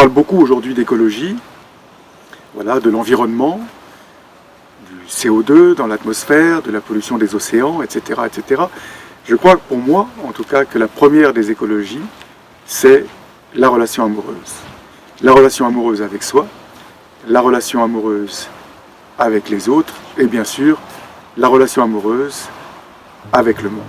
parle beaucoup aujourd'hui d'écologie, voilà, de l'environnement, du CO2 dans l'atmosphère, de la pollution des océans, etc., etc. Je crois pour moi, en tout cas, que la première des écologies, c'est la relation amoureuse. La relation amoureuse avec soi, la relation amoureuse avec les autres, et bien sûr, la relation amoureuse avec le monde.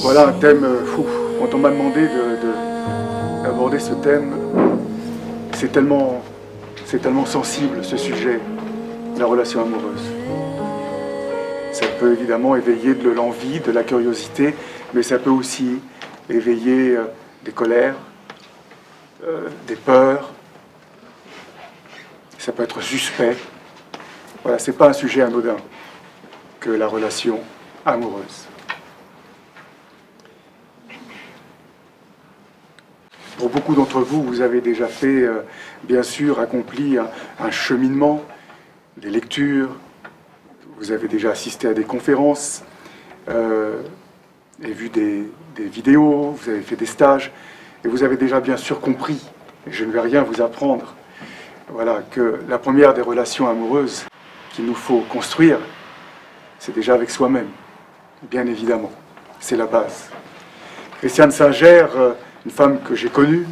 Voilà un thème fou. Quand on m'a demandé d'aborder ce thème, c'est tellement sensible ce sujet, la relation amoureuse. Ça peut évidemment éveiller de l'envie, de la curiosité, mais ça peut aussi éveiller des colères, des peurs. Ça peut être suspect. Voilà, c'est pas un sujet anodin que la relation amoureuse. Pour beaucoup d'entre vous, vous avez déjà fait, bien sûr, accompli un cheminement, des lectures, vous avez déjà assisté à des conférences, et vu des vidéos, vous avez fait des stages, et vous avez déjà bien sûr compris, et je ne vais rien vous apprendre, voilà, que la première des relations amoureuses qu'il nous faut construire, c'est déjà avec soi-même, bien évidemment, c'est la base. Christiane Singer, une femme que j'ai connue,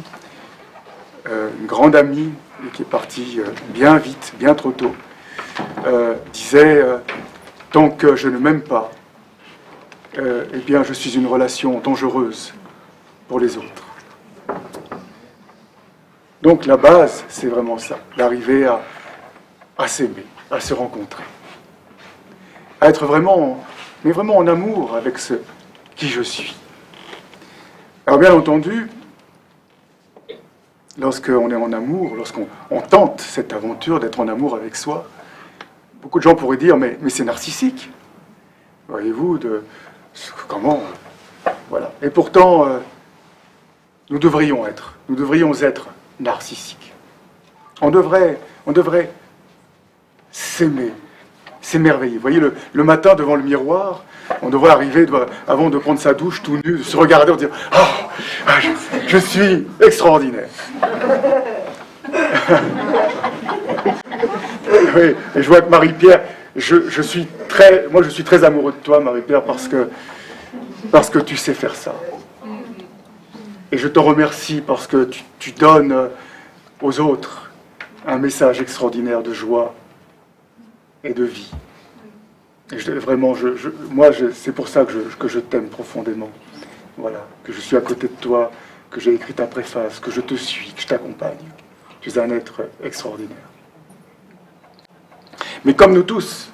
une grande amie, et qui est partie bien vite, bien trop tôt, disait « Tant que je ne m'aime pas, eh bien je suis une relation dangereuse pour les autres. » Donc la base, c'est vraiment ça, d'arriver à s'aimer, à se rencontrer, à être vraiment, mais vraiment en amour avec ce qui je suis. Alors bien entendu, lorsqu'on est en amour, lorsqu'on tente cette aventure d'être en amour avec soi, beaucoup de gens pourraient dire « mais c'est narcissique ». Voyez-vous, comment voilà. Et pourtant, nous devrions être narcissiques. On devrait s'aimer, s'émerveiller. Vous voyez, le matin devant le miroir, on devrait arriver, avant de prendre sa douche tout nu, de se regarder et dire « Ah, je suis extraordinaire !» Oui, et je vois que Marie-Pierre, je suis très amoureux de toi, Marie-Pierre, parce que tu sais faire ça. Et je te remercie parce que tu donnes aux autres un message extraordinaire de joie et de vie. Et c'est pour ça que je t'aime profondément. Voilà, que je suis à côté de toi, que j'ai écrit ta préface, que je te suis, que je t'accompagne. Tu es un être extraordinaire. Mais comme nous tous,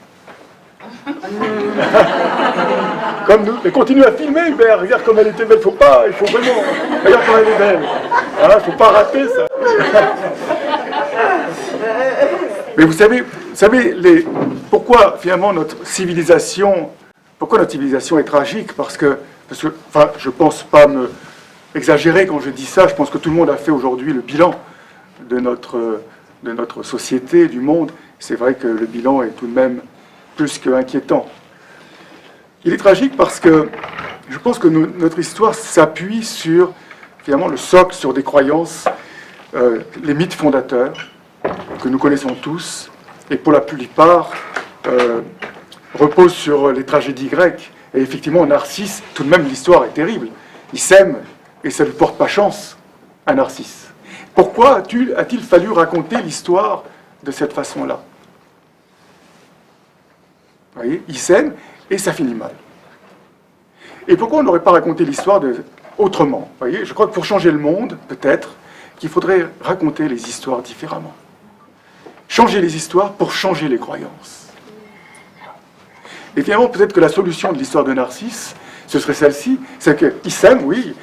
comme nous, mais continue à filmer, Hubert, regarde comme elle était belle, il faut vraiment, regarde comme elle est belle, il ne faut pas rater ça. Mais vous savez pourquoi finalement notre civilisation est tragique, parce que enfin, je pense pas me exagérer quand je dis ça, je pense que tout le monde a fait aujourd'hui le bilan de notre société, du monde. C'est vrai que le bilan est tout de même plus qu'inquiétant. Il est tragique parce que je pense que notre histoire s'appuie sur, finalement, le socle, sur des croyances, les mythes fondateurs, que nous connaissons tous, et pour la plupart, reposent sur les tragédies grecques. Et effectivement, Narcisse, tout de même, l'histoire est terrible. Il s'aime, et ça ne lui porte pas chance, à Narcisse. Pourquoi a-t-il fallu raconter l'histoire de cette façon-là? Vous voyez, il s'aime et ça finit mal. Et pourquoi on n'aurait pas raconté l'histoire autrement? Vous voyez, je crois que pour changer le monde, peut-être, qu'il faudrait raconter les histoires différemment. Changer les histoires pour changer les croyances. Et finalement, peut-être que la solution de l'histoire de Narcisse, ce serait celle-ci, c'est qu'il s'aime, oui.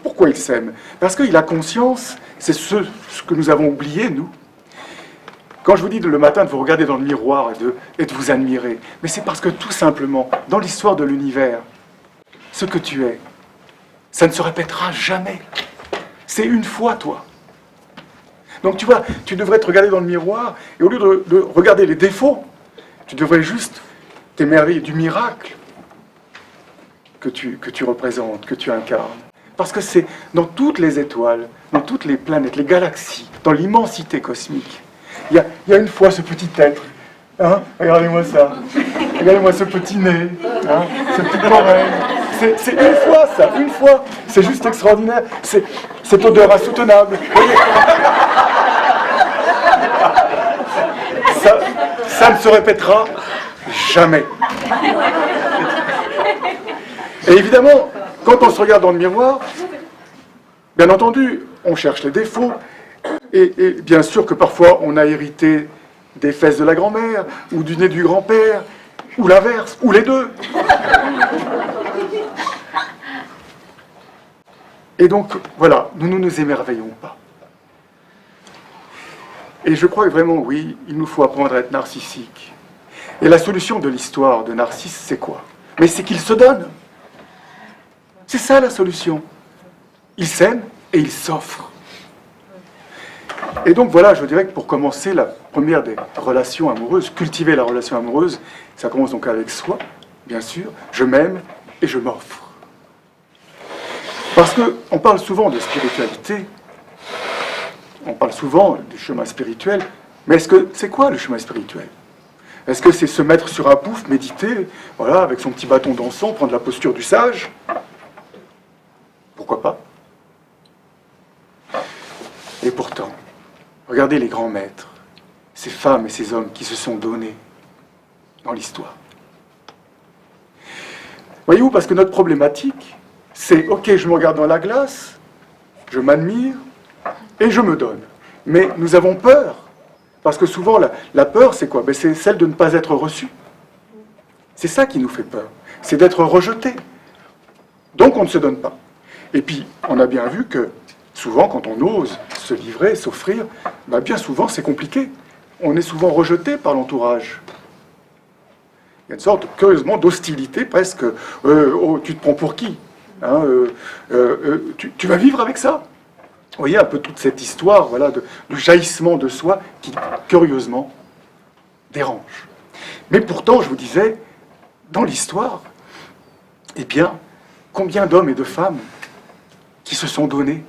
Pourquoi il s'aime? Parce qu'il a conscience, c'est ce que nous avons oublié, nous, Quand je vous dis le matin de vous regarder dans le miroir et de vous admirer, mais c'est parce que tout simplement, dans l'histoire de l'univers, ce que tu es, ça ne se répétera jamais. C'est une fois, toi. Donc tu vois, tu devrais te regarder dans le miroir, et au lieu de regarder les défauts, tu devrais juste t'émerveiller du miracle que tu représentes, que tu incarnes. Parce que c'est dans toutes les étoiles, dans toutes les planètes, les galaxies, dans l'immensité cosmique, il y a une fois ce petit être. Hein, regardez-moi ça. Regardez-moi ce petit nez, hein, ce petit oreille. C'est une fois ça, une fois. C'est juste extraordinaire. Cette odeur insoutenable. Ça ne se répétera jamais. Et évidemment, quand on se regarde dans le miroir, bien entendu, on cherche les défauts. Et bien sûr que parfois on a hérité des fesses de la grand-mère, ou du nez du grand-père, ou l'inverse, ou les deux. Et donc, voilà, nous ne nous émerveillons pas. Et je crois que vraiment, oui, il nous faut apprendre à être narcissique. Et la solution de l'histoire de Narcisse, c'est quoi? Mais c'est qu'il se donne. C'est ça la solution. Il s'aime et il s'offre. Et donc voilà, je dirais que pour commencer, la première des relations amoureuses, cultiver la relation amoureuse, ça commence donc avec soi, bien sûr. Je m'aime et je m'offre. Parce qu'on parle souvent de spiritualité, on parle souvent du chemin spirituel, mais c'est quoi le chemin spirituel? Est-ce que c'est se mettre sur un pouf, méditer, voilà, avec son petit bâton d'encens, prendre la posture du sage? Pourquoi pas? Et pourtant, regardez les grands maîtres, ces femmes et ces hommes qui se sont donnés dans l'histoire. Voyez-vous, parce que notre problématique, c'est, ok, je me regarde dans la glace, je m'admire, et je me donne. Mais nous avons peur, parce que souvent, la peur, c'est quoi? C'est celle de ne pas être reçu. C'est ça qui nous fait peur, c'est d'être rejeté. Donc on ne se donne pas. Et puis, on a bien vu que souvent, quand on ose se livrer, s'offrir, bien souvent, c'est compliqué. On est souvent rejeté par l'entourage. Il y a une sorte, curieusement, d'hostilité presque. Oh, tu te prends pour qui, hein, tu vas vivre avec ça? Vous voyez un peu toute cette histoire, voilà, du jaillissement de soi qui, curieusement, dérange. Mais pourtant, je vous disais, dans l'histoire, eh bien, combien d'hommes et de femmes qui se sont donnés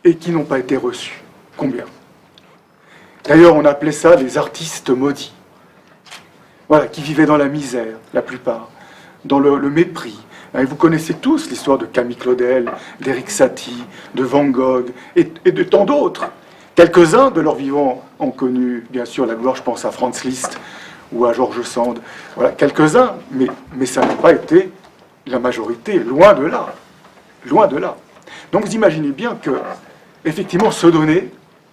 et qui n'ont pas été reçus? Combien? D'ailleurs, on appelait ça les artistes maudits. Voilà, qui vivaient dans la misère, la plupart, dans le mépris. Et vous connaissez tous l'histoire de Camille Claudel, d'Éric Satie, de Van Gogh et de tant d'autres. Quelques-uns de leurs vivants ont connu, bien sûr, la gloire. Je pense à Franz Liszt ou à Georges Sand. Voilà, quelques-uns, mais ça n'a pas été la majorité, loin de là. Loin de là. Donc vous imaginez bien que, effectivement, se donner,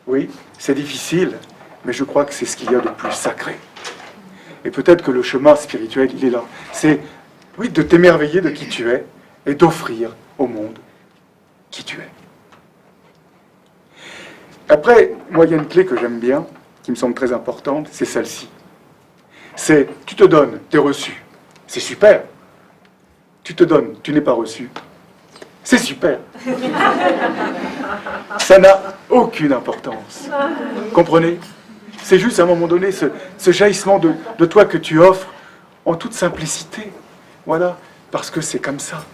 oui, c'est difficile, mais je crois que c'est ce qu'il y a de plus sacré. Et peut-être que le chemin spirituel, il est là. C'est, oui, de t'émerveiller de qui tu es et d'offrir au monde qui tu es. Après, moi, il y a une clé que j'aime bien, qui me semble très importante, c'est celle-ci. C'est, tu te donnes, tu es reçu. C'est super. Tu te donnes, tu n'es pas reçu. C'est super. Ça n'a aucune importance. Comprenez? C'est juste à un moment donné ce jaillissement de toi que tu offres en toute simplicité. Voilà, parce que c'est comme ça.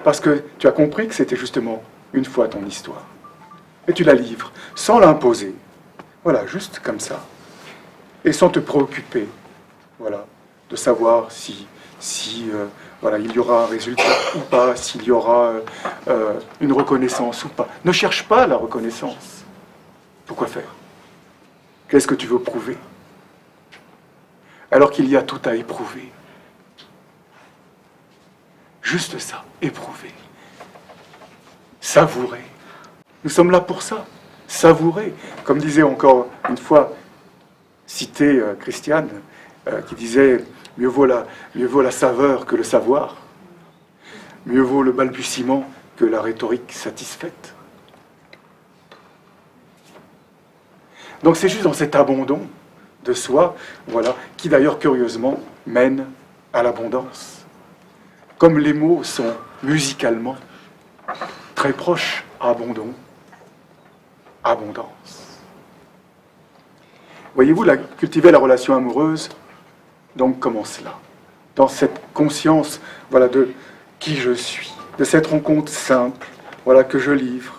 Parce que tu as compris que c'était justement une fois ton histoire. Et tu la livres sans l'imposer. Voilà, juste comme ça. Et sans te préoccuper, voilà, de savoir si voilà, il y aura un résultat ou pas, s'il y aura une reconnaissance ou pas. Ne cherche pas la reconnaissance. Pourquoi faire? Qu'est-ce que tu veux prouver? Alors qu'il y a tout à éprouver. Juste ça, éprouver. Savourer. Nous sommes là pour ça. Savourer. Comme disait encore une fois, cité Christiane, qui disait « mieux vaut la saveur que le savoir. Mieux vaut le balbutiement que la rhétorique satisfaite. » Donc c'est juste dans cet abandon de soi, voilà, qui d'ailleurs curieusement mène à l'abondance. Comme les mots sont musicalement très proches, abandon, abondance. Voyez-vous, cultiver la relation amoureuse, donc commence là, dans cette conscience, voilà, de qui je suis, de cette rencontre simple, voilà, que je livre.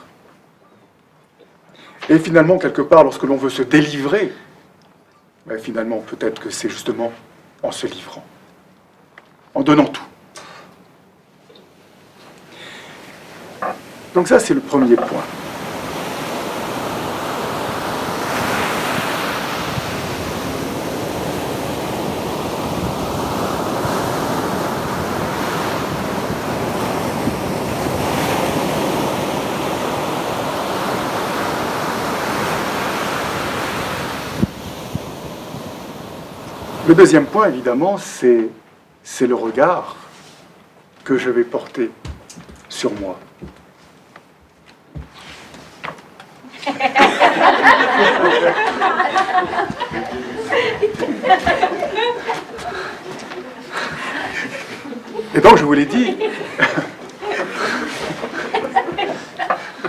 Et finalement, quelque part, lorsque l'on veut se délivrer, ben finalement, peut-être que c'est justement en se livrant, en donnant tout. Donc ça, c'est le premier point. Le deuxième point, évidemment, c'est le regard que je vais porter sur moi. Et donc, je vous l'ai dit,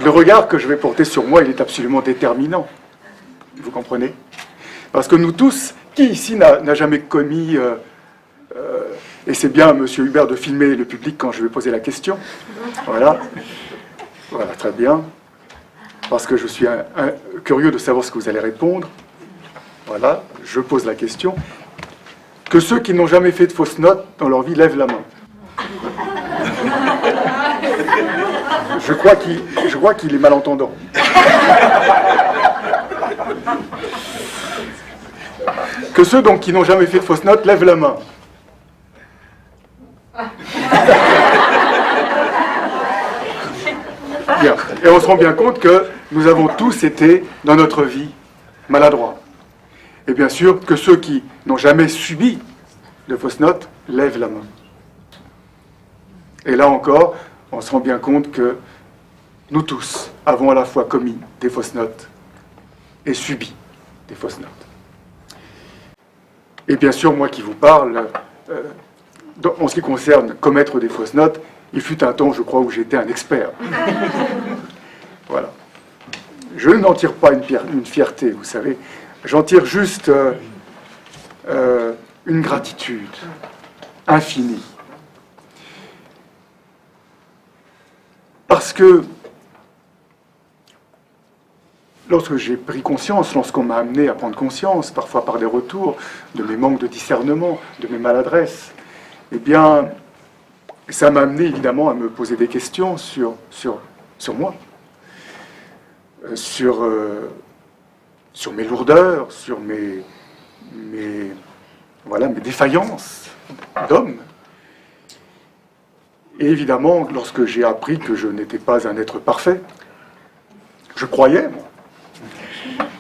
le regard que je vais porter sur moi, il est absolument déterminant. Vous comprenez? Parce que nous tous, qui ici n'a jamais commis, et c'est bien, monsieur Hubert, de filmer le public quand je vais poser la question. Voilà. Voilà, très bien. Parce que je suis curieux de savoir ce que vous allez répondre. Voilà, je pose la question. Que ceux qui n'ont jamais fait de fausses notes dans leur vie lèvent la main. Je crois qu'il est malentendant. Que ceux donc qui n'ont jamais fait de fausses notes lèvent la main. Bien. Et on se rend bien compte que nous avons tous été, dans notre vie, maladroits. Et bien sûr, que ceux qui n'ont jamais subi de fausses notes lèvent la main. Et là encore, on se rend bien compte que nous tous avons à la fois commis des fausses notes et subi des fausses notes. Et bien sûr, moi qui vous parle, en ce qui concerne commettre des fausses notes, il fut un temps, je crois, où j'étais un expert. Voilà. Je n'en tire pas une fierté, vous savez. J'en tire juste une gratitude infinie. Parce que lorsque j'ai pris conscience, lorsqu'on m'a amené à prendre conscience, parfois par des retours, de mes manques de discernement, de mes maladresses, eh bien, ça m'a amené évidemment à me poser des questions sur moi, sur mes lourdeurs, sur mes défaillances d'homme. Et évidemment, lorsque j'ai appris que je n'étais pas un être parfait, je croyais, moi.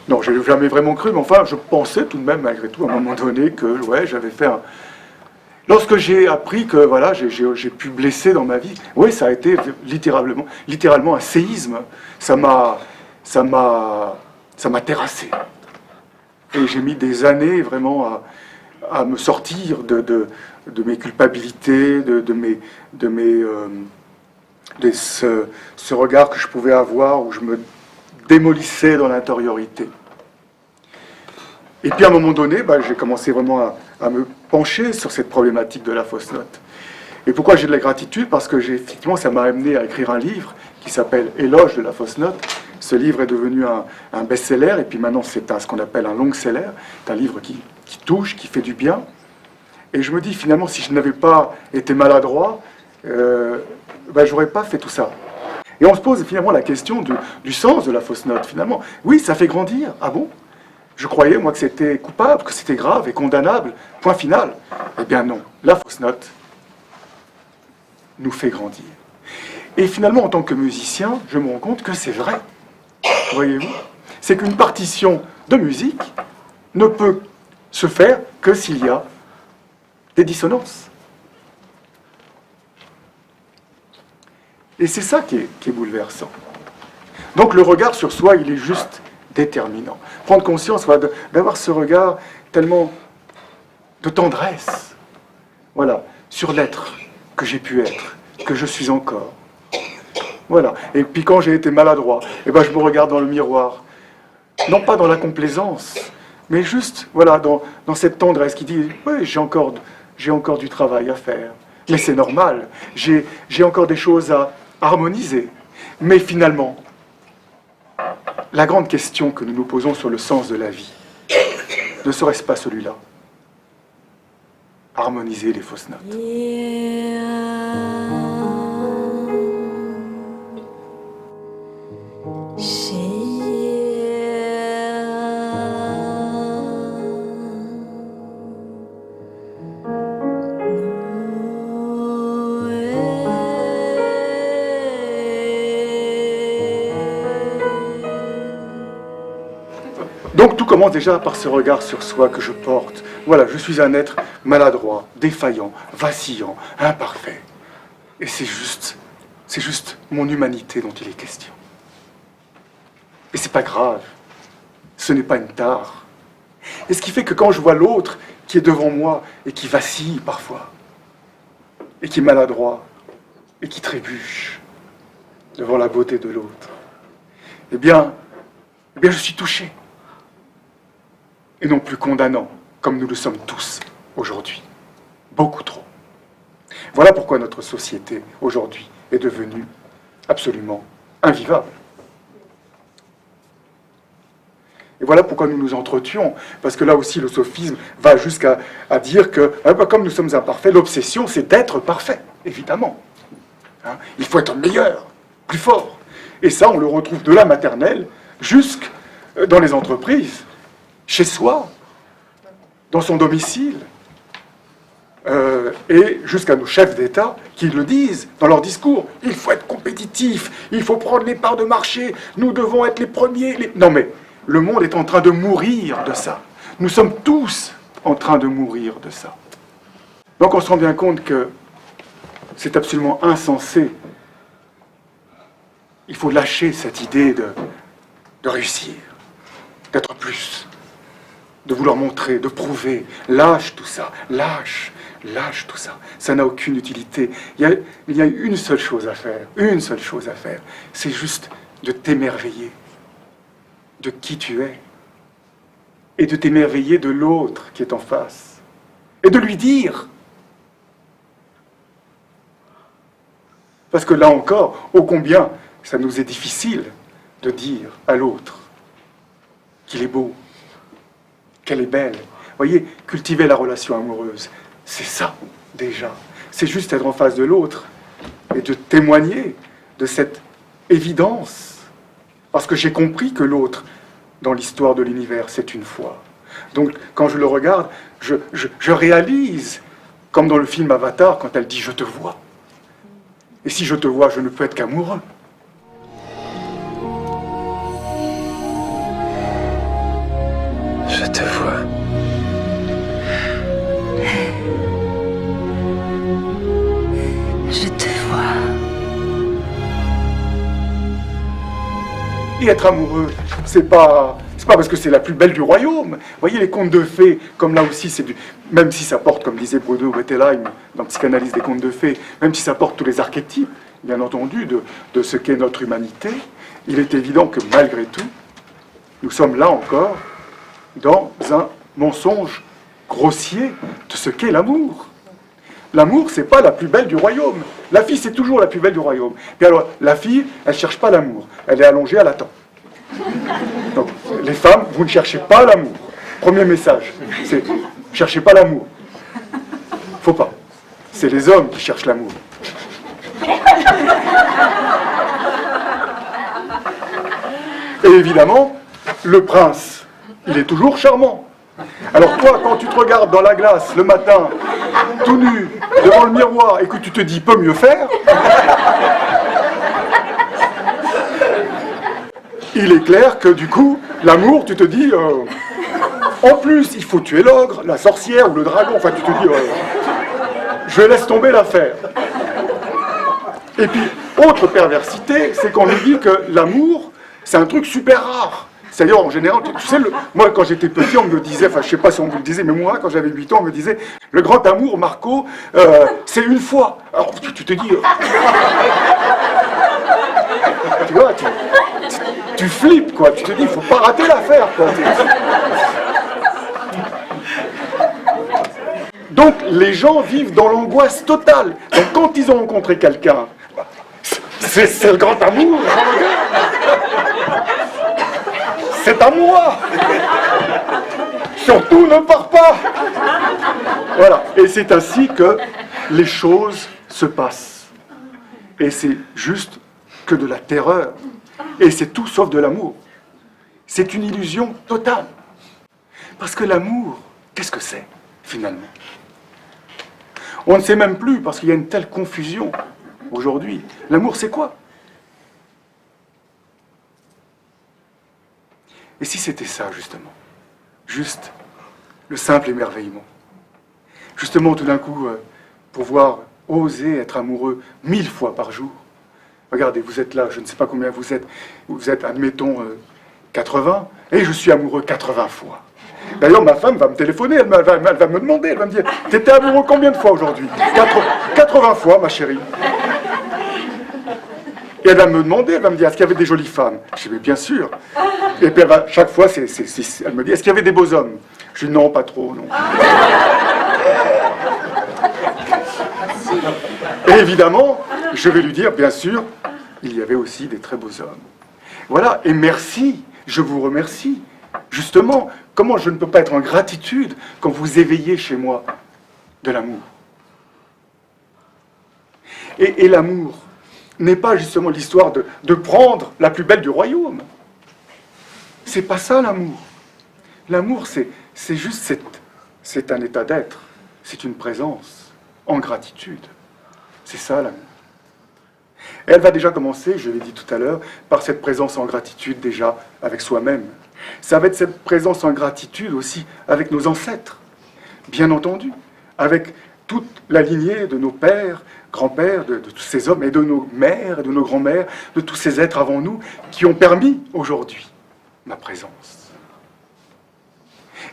Non, je n'ai jamais vraiment cru, mais enfin, je pensais tout de même, malgré tout, à un moment donné, que ouais, j'avais fait un... Lorsque j'ai appris que voilà, j'ai pu blesser dans ma vie, oui, ça a été littéralement un séisme. Ça m'a terrassé. Et j'ai mis des années vraiment à me sortir de mes culpabilités, de ce regard que je pouvais avoir, où je me démolissais dans l'intériorité. Et puis à un moment donné, j'ai commencé vraiment à me pencher sur cette problématique de la fausse note. Et pourquoi j'ai de la gratitude? Parce que effectivement, ça m'a amené à écrire un livre qui s'appelle « Éloge de la fausse note ». Ce livre est devenu un best-seller, et puis maintenant c'est ce qu'on appelle un long-seller. C'est un livre qui touche, qui fait du bien. Et je me dis, finalement, si je n'avais pas été maladroit, j'aurais pas fait tout ça. Et on se pose finalement la question du sens de la fausse note, finalement. Oui, ça fait grandir. Ah bon? Je croyais, moi, que c'était coupable, que c'était grave et condamnable. Point final. Eh bien non. La fausse note nous fait grandir. Et finalement, en tant que musicien, je me rends compte que c'est vrai. Voyez-vous? C'est qu'une partition de musique ne peut se faire que s'il y a des dissonances. Et c'est ça qui est bouleversant. Donc le regard sur soi, il est juste déterminant. Prendre conscience, voilà, d'avoir ce regard tellement de tendresse, voilà, sur l'être que j'ai pu être, que je suis encore. Voilà. Et puis quand j'ai été maladroit, eh ben, je me regarde dans le miroir, non pas dans la complaisance, mais juste, voilà, dans cette tendresse qui dit, oui, j'ai encore du travail à faire. Mais c'est normal, j'ai encore des choses à harmoniser. Mais finalement, la grande question que nous nous posons sur le sens de la vie, ne serait-ce pas celui-là? Harmoniser les fausses notes. Donc tout commence déjà par ce regard sur soi que je porte. Voilà, je suis un être maladroit, défaillant, vacillant, imparfait. Et c'est juste mon humanité dont il est question. Et c'est pas grave, ce n'est pas une tare. Et ce qui fait que quand je vois l'autre qui est devant moi et qui vacille parfois, et qui est maladroit, et qui trébuche devant la beauté de l'autre, eh bien, je suis touché. Et non plus condamnant, comme nous le sommes tous aujourd'hui. Beaucoup trop. Voilà pourquoi notre société, aujourd'hui, est devenue absolument invivable. Et voilà pourquoi nous nous entretuons, parce que là aussi le sophisme va jusqu'à dire que, comme nous sommes imparfaits, l'obsession c'est d'être parfait, évidemment. Hein, il faut être meilleur, plus fort. Et ça, on le retrouve de la maternelle jusque dans les entreprises. Chez soi, dans son domicile, et jusqu'à nos chefs d'État qui le disent dans leurs discours. Il faut être compétitif, il faut prendre les parts de marché, nous devons être les premiers. Non mais, le monde est en train de mourir de ça. Nous sommes tous en train de mourir de ça. Donc on se rend bien compte que c'est absolument insensé. Il faut lâcher cette idée de réussir, d'être plus, de vouloir montrer, de prouver. Lâche tout ça, lâche tout ça. Ça n'a aucune utilité. Il y a une seule chose à faire, c'est juste de t'émerveiller de qui tu es et de t'émerveiller de l'autre qui est en face et de lui dire. Parce que là encore, ô combien ça nous est difficile de dire à l'autre qu'il est beau, qu'elle est belle. Vous voyez, cultiver la relation amoureuse, c'est ça, déjà. C'est juste être en face de l'autre et de témoigner de cette évidence. Parce que j'ai compris que l'autre, dans l'histoire de l'univers, c'est une foi. Donc, quand je le regarde, je réalise, comme dans le film Avatar, quand elle dit « je te vois ». Et si je te vois, je ne peux être qu'amoureux. Je te vois. Je te vois. Et être amoureux, c'est pas parce que c'est la plus belle du royaume. Vous voyez, les contes de fées, comme là aussi, même si ça porte, comme disait Bruno Bettelheim dans Psychanalyse des contes de fées, même si ça porte tous les archétypes, bien entendu, de ce qu'est notre humanité, il est évident que malgré tout, nous sommes là encore dans un mensonge grossier de ce qu'est l'amour. L'amour, c'est pas la plus belle du royaume. La fille, c'est toujours la plus belle du royaume. Puis alors, la fille, elle cherche pas l'amour. Elle est allongée, elle attend. Donc, les femmes, vous ne cherchez pas l'amour. Premier message, c'est cherchez pas l'amour. Faut pas. C'est les hommes qui cherchent l'amour. Et évidemment, le prince, il est toujours charmant. Alors toi, quand tu te regardes dans la glace le matin, tout nu, devant le miroir, et que tu te dis, peut mieux faire, il est clair que du coup, l'amour, tu te dis, en plus, il faut tuer l'ogre, la sorcière ou le dragon, enfin tu te dis, je laisse tomber l'affaire. Et puis, autre perversité, c'est qu'on nous dit que l'amour, c'est un truc super rare. C'est-à-dire, en général, tu sais, moi, quand j'étais petit, on me disait, enfin, je sais pas si on vous le disait, mais moi, quand j'avais 8 ans, on me disait, le grand amour, Marco, c'est une fois. Alors, tu te dis... tu vois, tu flippes, quoi. Tu te dis, il faut pas rater l'affaire, quoi. Donc, les gens vivent dans l'angoisse totale. Donc, quand ils ont rencontré quelqu'un, c'est le grand amour. C'est à moi. Surtout, ne pars pas. Voilà. Et c'est ainsi que les choses se passent. Et c'est juste que de la terreur. Et c'est tout sauf de l'amour. C'est une illusion totale. Parce que l'amour, qu'est-ce que c'est, finalement? On ne sait même plus, parce qu'il y a une telle confusion aujourd'hui. L'amour, c'est quoi? Et si c'était ça, justement? Juste le simple émerveillement. Justement, tout d'un coup, pouvoir oser être amoureux 1000 fois par jour. Regardez, vous êtes là, je ne sais pas combien vous êtes, admettons, 80, et je suis amoureux 80 fois. D'ailleurs, ma femme va me téléphoner, elle va me demander, elle va me dire, t'étais amoureux combien de fois aujourd'hui? 80 fois, ma chérie. Et elle va me demander, elle va me dire, est-ce qu'il y avait des jolies femmes? Je dis, mais bien sûr. Et puis chaque fois, elle me dit, est-ce qu'il y avait des beaux hommes? Je dis, non, pas trop, non. Et évidemment, je vais lui dire, bien sûr, il y avait aussi des très beaux hommes. Voilà, et merci, je vous remercie. Justement, comment je ne peux pas être en gratitude quand vous éveillez chez moi de l'amour? Et l'amour n'est pas justement l'histoire de prendre la plus belle du royaume. C'est pas ça l'amour. L'amour, c'est juste c'est un état d'être, c'est une présence en gratitude. C'est ça l'amour. Et elle va déjà commencer, je l'ai dit tout à l'heure, par cette présence en gratitude déjà avec soi-même. Ça va être cette présence en gratitude aussi avec nos ancêtres, bien entendu, avec toute la lignée de nos pères, grands-pères, de tous ces hommes, et de nos mères, et de nos grands-mères, de tous ces êtres avant nous qui ont permis aujourd'hui ma présence.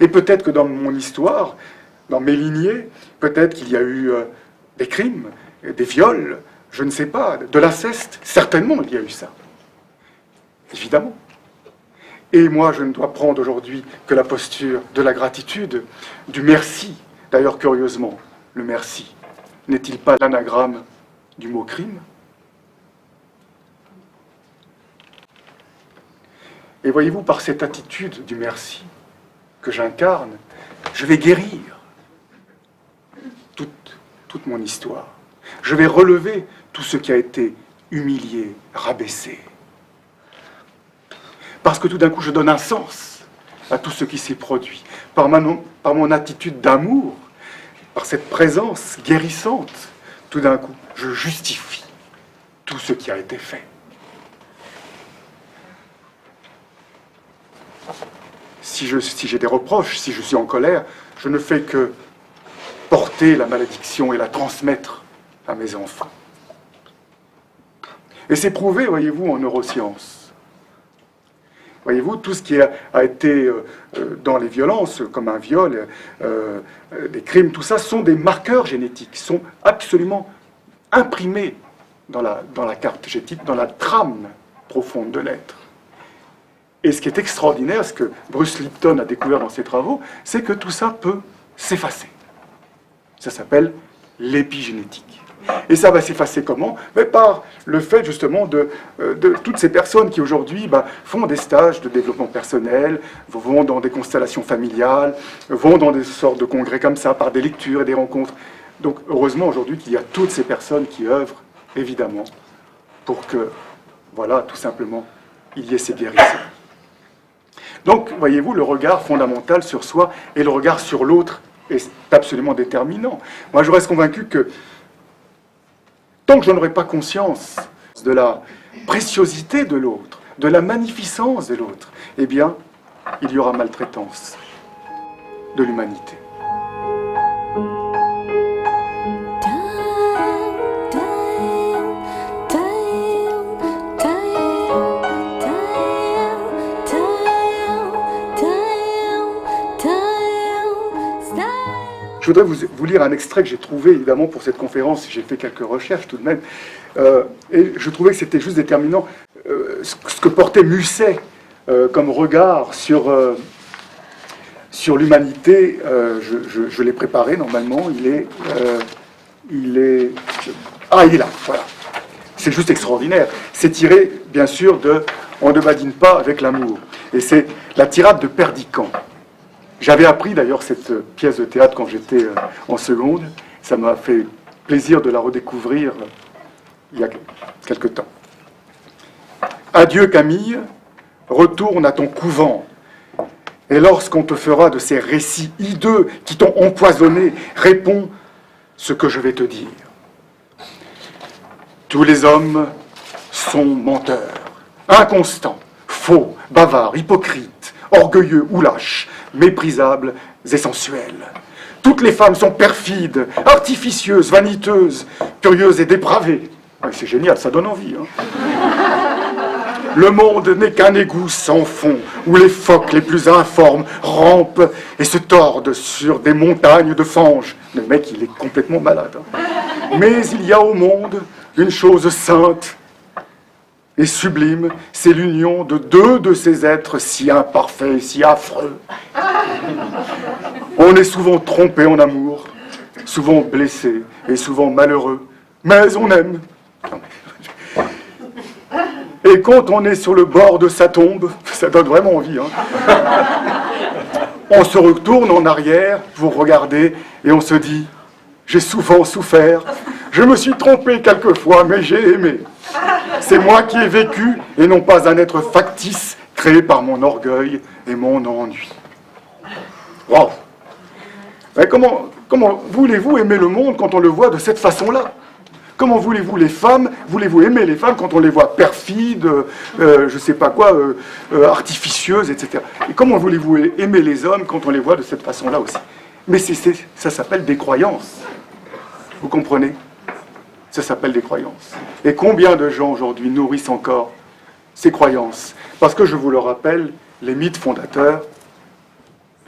Et peut-être que dans mon histoire, dans mes lignées, peut-être qu'il y a eu des crimes, des viols, je ne sais pas, de l'inceste, certainement il y a eu ça. Évidemment. Et moi, je ne dois prendre aujourd'hui que la posture de la gratitude, du merci. D'ailleurs, curieusement, le merci n'est-il pas l'anagramme du mot crime? Et voyez-vous, par cette attitude du merci que j'incarne, je vais guérir toute mon histoire. Je vais relever tout ce qui a été humilié, rabaissé. Parce que tout d'un coup, je donne un sens à tout ce qui s'est produit. Par mon attitude d'amour, par cette présence guérissante, tout d'un coup, je justifie tout ce qui a été fait. Si j'ai des reproches, si je suis en colère, je ne fais que porter la malédiction et la transmettre à mes enfants. Et c'est prouvé, voyez-vous, en neurosciences. Voyez-vous, tout ce qui a été dans les violences, comme un viol, des crimes, tout ça, sont des marqueurs génétiques, sont absolument imprimés dans la carte génétique, dans la trame profonde de l'être. Et ce qui est extraordinaire, ce que Bruce Lipton a découvert dans ses travaux, c'est que tout ça peut s'effacer. Ça s'appelle l'épigénétique. Et ça va s'effacer comment? Mais par le fait justement de toutes ces personnes qui aujourd'hui font des stages de développement personnel, vont dans des constellations familiales, vont dans des sortes de congrès comme ça, par des lectures et des rencontres. Donc heureusement aujourd'hui qu'il y a toutes ces personnes qui œuvrent, évidemment, pour que, voilà, tout simplement, il y ait ces guérisons. Donc, voyez-vous, le regard fondamental sur soi et le regard sur l'autre est absolument déterminant. Moi, je reste convaincu que tant que je n'aurai pas conscience de la préciosité de l'autre, de la magnificence de l'autre, eh bien, il y aura maltraitance de l'humanité. Je voudrais vous lire un extrait que j'ai trouvé, évidemment, pour cette conférence. J'ai fait quelques recherches tout de même. Et je trouvais que c'était juste déterminant ce que portait Musset comme regard sur l'humanité. Je l'ai préparé, normalement. Il est... Ah, il est là, voilà. C'est juste extraordinaire. C'est tiré, bien sûr, de « On ne badine pas avec l'amour ». Et c'est la tirade de Perdiccas. J'avais appris d'ailleurs cette pièce de théâtre quand j'étais en seconde. Ça m'a fait plaisir de la redécouvrir il y a quelque temps. Adieu Camille, retourne à ton couvent. Et lorsqu'on te fera de ces récits hideux qui t'ont empoisonné, réponds ce que je vais te dire. Tous les hommes sont menteurs, inconstants, faux, bavards, hypocrites, orgueilleux ou lâches, méprisables et sensuels. Toutes les femmes sont perfides, artificieuses, vaniteuses, curieuses et dépravées. C'est génial, ça donne envie. Hein. Le monde n'est qu'un égout sans fond, où les phoques les plus informes rampent et se tordent sur des montagnes de fange. Le mec, il est complètement malade. Hein. Mais il y a au monde une chose sainte et sublime, c'est l'union de deux de ces êtres si imparfaits, si affreux. On est souvent trompé en amour, souvent blessé et souvent malheureux, mais on aime. Et quand on est sur le bord de sa tombe, ça donne vraiment envie, hein, on se retourne en arrière pour regarder et on se dit « J'ai souvent souffert, je me suis trompé quelquefois, mais j'ai aimé. C'est moi qui ai vécu et non pas un être factice créé par mon orgueil et mon ennui. » Wow. Mais comment voulez-vous aimer le monde quand on le voit de cette façon-là? Comment voulez-vous les femmes, voulez-vous aimer les femmes quand on les voit perfides, je sais pas quoi, artificieuses, etc. Et comment voulez-vous aimer les hommes quand on les voit de cette façon-là aussi? Mais ça s'appelle des croyances. Vous comprenez? Ça s'appelle des croyances. Et combien de gens aujourd'hui nourrissent encore ces croyances? Parce que je vous le rappelle, les mythes fondateurs,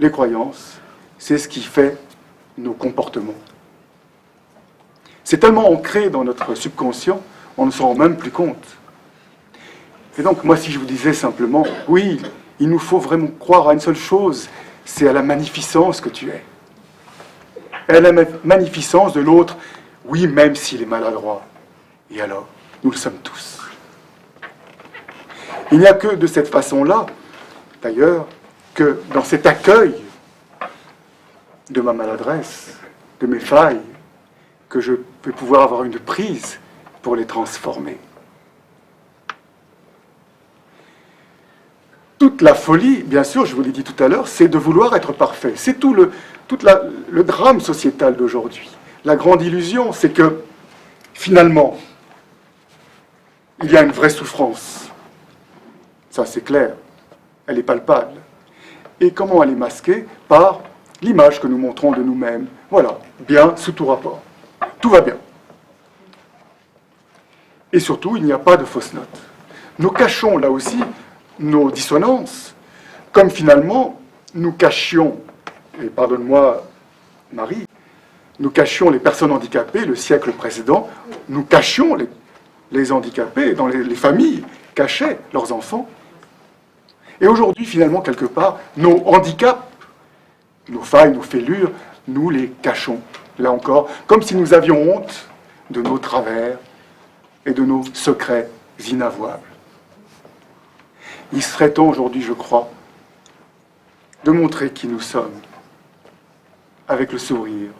les croyances, c'est ce qui fait nos comportements. C'est tellement ancré dans notre subconscient, on ne s'en rend même plus compte. Et donc, moi, si je vous disais simplement, oui, il nous faut vraiment croire à une seule chose, c'est à la magnificence que tu es. Et à la magnificence de l'autre, oui, même s'il est maladroit. Et alors, nous le sommes tous. Il n'y a que de cette façon-là, d'ailleurs, que dans cet accueil de ma maladresse, de mes failles, que je peux pouvoir avoir une prise pour les transformer. Toute la folie, bien sûr, je vous l'ai dit tout à l'heure, c'est de vouloir être parfait. C'est tout le drame sociétal d'aujourd'hui. La grande illusion, c'est que, finalement, il y a une vraie souffrance. Ça, c'est clair. Elle est palpable. Et comment elle est masquée? Par l'image que nous montrons de nous-mêmes. Voilà, bien sous tout rapport. Tout va bien. Et surtout, il n'y a pas de fausses notes. Nous cachons, là aussi, nos dissonances, comme finalement, nous cachions, et pardonne-moi, Marie, nous cachions les personnes handicapées le siècle précédent, nous cachions les handicapés, dans les familles cachaient leurs enfants. Et aujourd'hui, finalement, quelque part, nos handicaps, nos failles, nos fêlures, nous les cachons. Là encore, comme si nous avions honte de nos travers et de nos secrets inavouables. Il serait temps aujourd'hui, je crois, de montrer qui nous sommes, avec le sourire.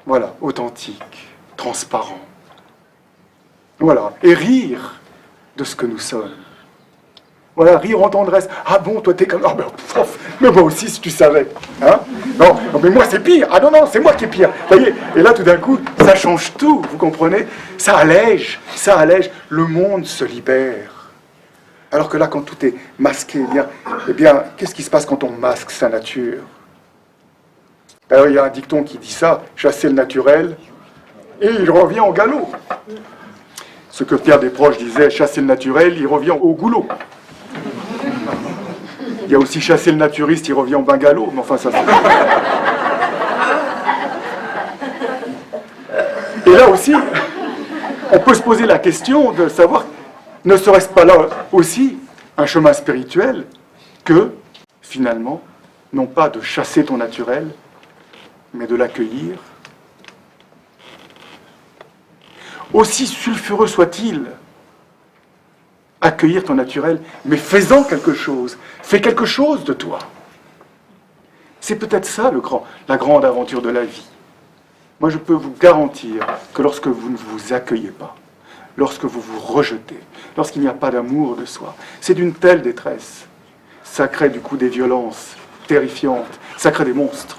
Voilà, authentique, transparent. Voilà, et rire de ce que nous sommes. Voilà, rire en tendresse. Ah bon, toi t'es comme... Ah ben, mais moi aussi, si tu savais. Hein? Non, mais moi c'est pire. Ah non, c'est moi qui est pire. Vous voyez? Et là, tout d'un coup, ça change tout, vous comprenez? Ça allège. Le monde se libère. Alors que là, quand tout est masqué, eh bien qu'est-ce qui se passe quand on masque sa nature? Alors, il y a un dicton qui dit ça, chasser le naturel, et il revient au galop. Ce que Pierre Desproges disait, chasser le naturel, il revient au goulot. Il y a aussi chasser le naturiste, il revient en bungalow, mais enfin ça c'est... Et là aussi, on peut se poser la question de savoir, ne serait-ce pas là aussi un chemin spirituel que, finalement, non pas de chasser ton naturel, mais de l'accueillir. Aussi sulfureux soit-il, accueillir ton naturel, mais fais-en quelque chose. Fais quelque chose de toi. C'est peut-être ça la grande aventure de la vie. Moi, je peux vous garantir que lorsque vous ne vous accueillez pas, lorsque vous vous rejetez, lorsqu'il n'y a pas d'amour de soi, c'est d'une telle détresse. Ça crée du coup des violences terrifiantes, ça crée des monstres.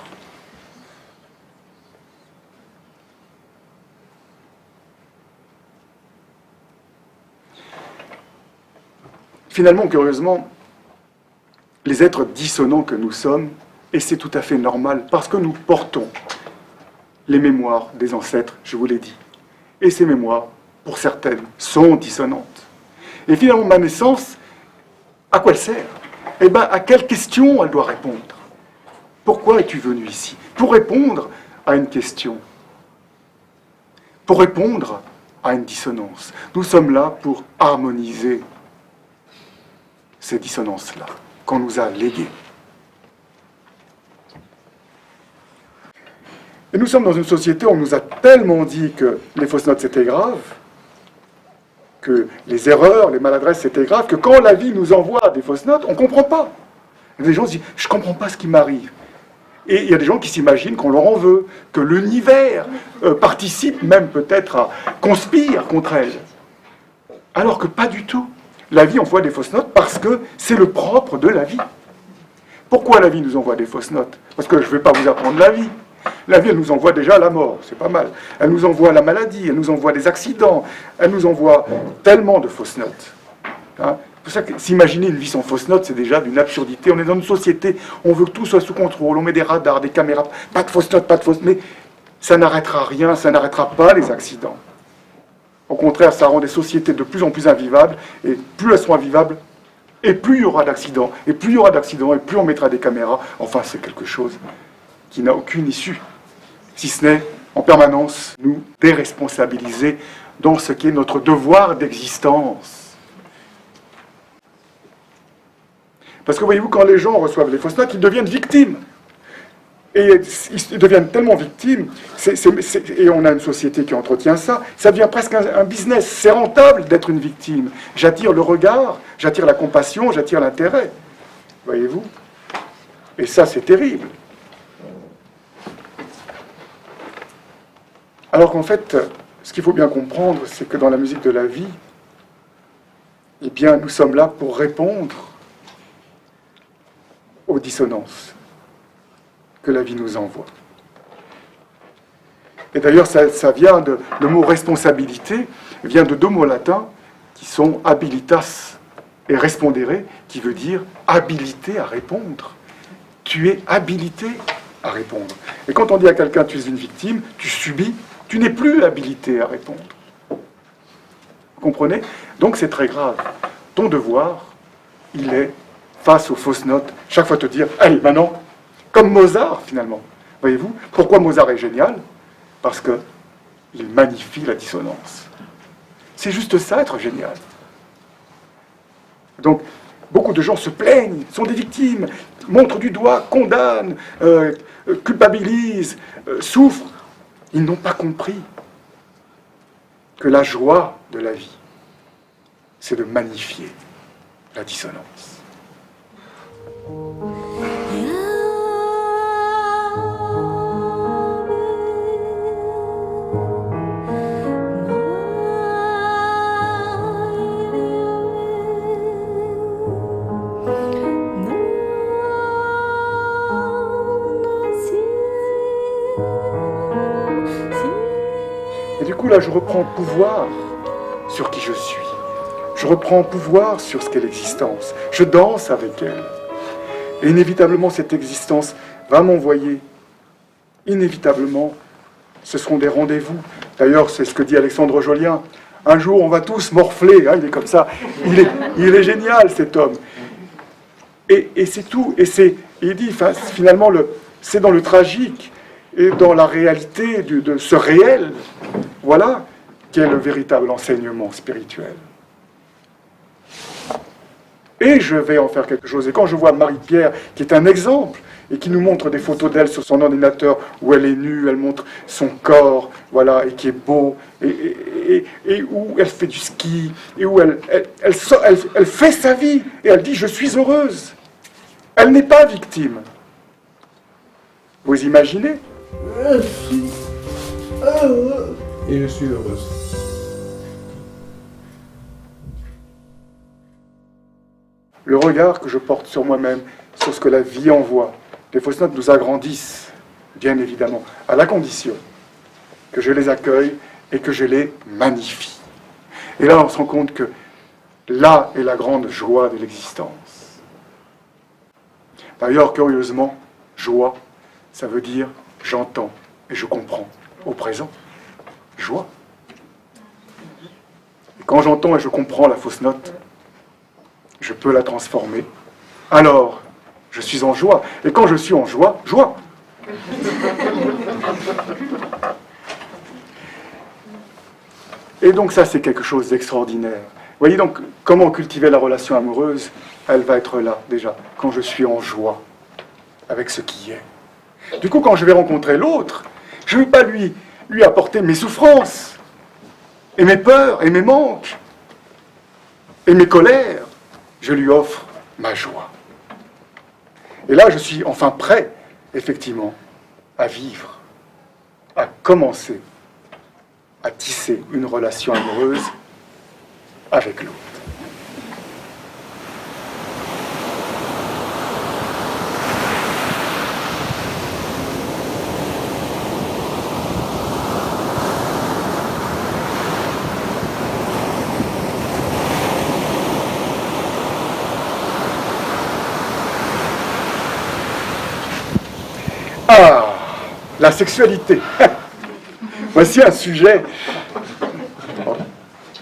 Finalement, curieusement, les êtres dissonants que nous sommes, et c'est tout à fait normal, parce que nous portons les mémoires des ancêtres, je vous l'ai dit. Et ces mémoires, pour certaines, sont dissonantes. Et finalement, ma naissance, à quoi elle sert? Eh bien, à quelle question elle doit répondre? Pourquoi es-tu venu ici? Pour répondre à une question. Pour répondre à une dissonance. Nous sommes là pour harmoniser ces dissonances-là qu'on nous a léguées. Et nous sommes dans une société où on nous a tellement dit que les fausses notes c'était grave, que les erreurs, les maladresses c'était grave, que quand la vie nous envoie des fausses notes, on ne comprend pas. Les gens se disent « je ne comprends pas ce qui m'arrive ». Et il y a des gens qui s'imaginent qu'on leur en veut, que l'univers participe même peut-être conspire contre elles. Alors que pas du tout. La vie envoie des fausses notes parce que c'est le propre de la vie. Pourquoi la vie nous envoie des fausses notes? Parce que je ne vais pas vous apprendre la vie. La vie, elle nous envoie déjà la mort, c'est pas mal. Elle nous envoie la maladie, elle nous envoie des accidents, elle nous envoie tellement de fausses notes. Hein? C'est pour ça que s'imaginer une vie sans fausses notes, c'est déjà d'une absurdité. On est dans une société, on veut que tout soit sous contrôle, on met des radars, des caméras, pas de fausses notes, pas de fausses notes, mais ça n'arrêtera rien, ça n'arrêtera pas les accidents. Au contraire, ça rend des sociétés de plus en plus invivables, et plus elles seront invivables, et plus il y aura d'accidents, et plus il y aura d'accidents, et plus on mettra des caméras. Enfin, c'est quelque chose qui n'a aucune issue, si ce n'est en permanence nous déresponsabiliser dans ce qui est notre devoir d'existence. Parce que voyez-vous, quand les gens reçoivent les fausses notes, ils deviennent victimes. Et ils deviennent tellement victimes, et on a une société qui entretient ça, ça devient presque un business. C'est rentable d'être une victime. J'attire le regard, j'attire la compassion, j'attire l'intérêt. Voyez-vous? Et ça, c'est terrible. Alors qu'en fait, ce qu'il faut bien comprendre, c'est que dans la musique de la vie, eh bien, nous sommes là pour répondre aux dissonances que la vie nous envoie. Et d'ailleurs, ça vient le mot responsabilité, vient de deux mots latins qui sont habilitas et respondere, qui veut dire habilité à répondre. Tu es habilité à répondre. Et quand on dit à quelqu'un tu es une victime, tu subis, tu n'es plus habilité à répondre. Vous comprenez? Donc c'est très grave. Ton devoir, il est, face aux fausses notes, chaque fois te dire, allez, maintenant, comme Mozart, finalement. Voyez-vous, pourquoi Mozart est génial? Parce qu'il magnifie la dissonance. C'est juste ça, être génial. Donc, beaucoup de gens se plaignent, sont des victimes, montrent du doigt, condamnent, culpabilisent, souffrent. Ils n'ont pas compris que la joie de la vie, c'est de magnifier la dissonance. Là, je reprends pouvoir sur qui je suis. Je reprends pouvoir sur ce qu'est l'existence. Je danse avec elle. Et inévitablement, cette existence va m'envoyer. Inévitablement, ce seront des rendez-vous. D'ailleurs, c'est ce que dit Alexandre Jolien. Un jour, on va tous morfler. Hein, il est comme ça. Il est génial, cet homme. Et c'est tout. Et il dit, enfin, finalement, c'est dans le tragique et dans la réalité de ce réel, voilà, qu'est le véritable enseignement spirituel. Et je vais en faire quelque chose. Et quand je vois Marie-Pierre, qui est un exemple, et qui nous montre des photos d'elle sur son ordinateur, où elle est nue, elle montre son corps, voilà, et qui est beau, et où elle fait du ski, et où elle fait sa vie, et elle dit « je suis heureuse ». Elle n'est pas victime. Vous imaginez ? Je suis heureux. Et je suis heureuse. Le regard que je porte sur moi-même, sur ce que la vie envoie, les fausses notes nous agrandissent, bien évidemment, à la condition que je les accueille et que je les magnifie. Et là, on se rend compte que là est la grande joie de l'existence. D'ailleurs, curieusement, joie, ça veut dire j'entends et je comprends au présent. Joie. Et quand j'entends et je comprends la fausse note, je peux la transformer. Alors, je suis en joie. Et quand je suis en joie, joie. Et donc ça, c'est quelque chose d'extraordinaire. Vous voyez donc comment cultiver la relation amoureuse, elle va être là, déjà, quand je suis en joie avec ce qui est. Du coup, quand je vais rencontrer l'autre, je ne vais pas lui apporter mes souffrances, et mes peurs, et mes manques, et mes colères. Je lui offre ma joie. Et là, je suis enfin prêt, effectivement, à vivre, à commencer à tisser une relation amoureuse avec l'autre. Ah, la sexualité. Voici un sujet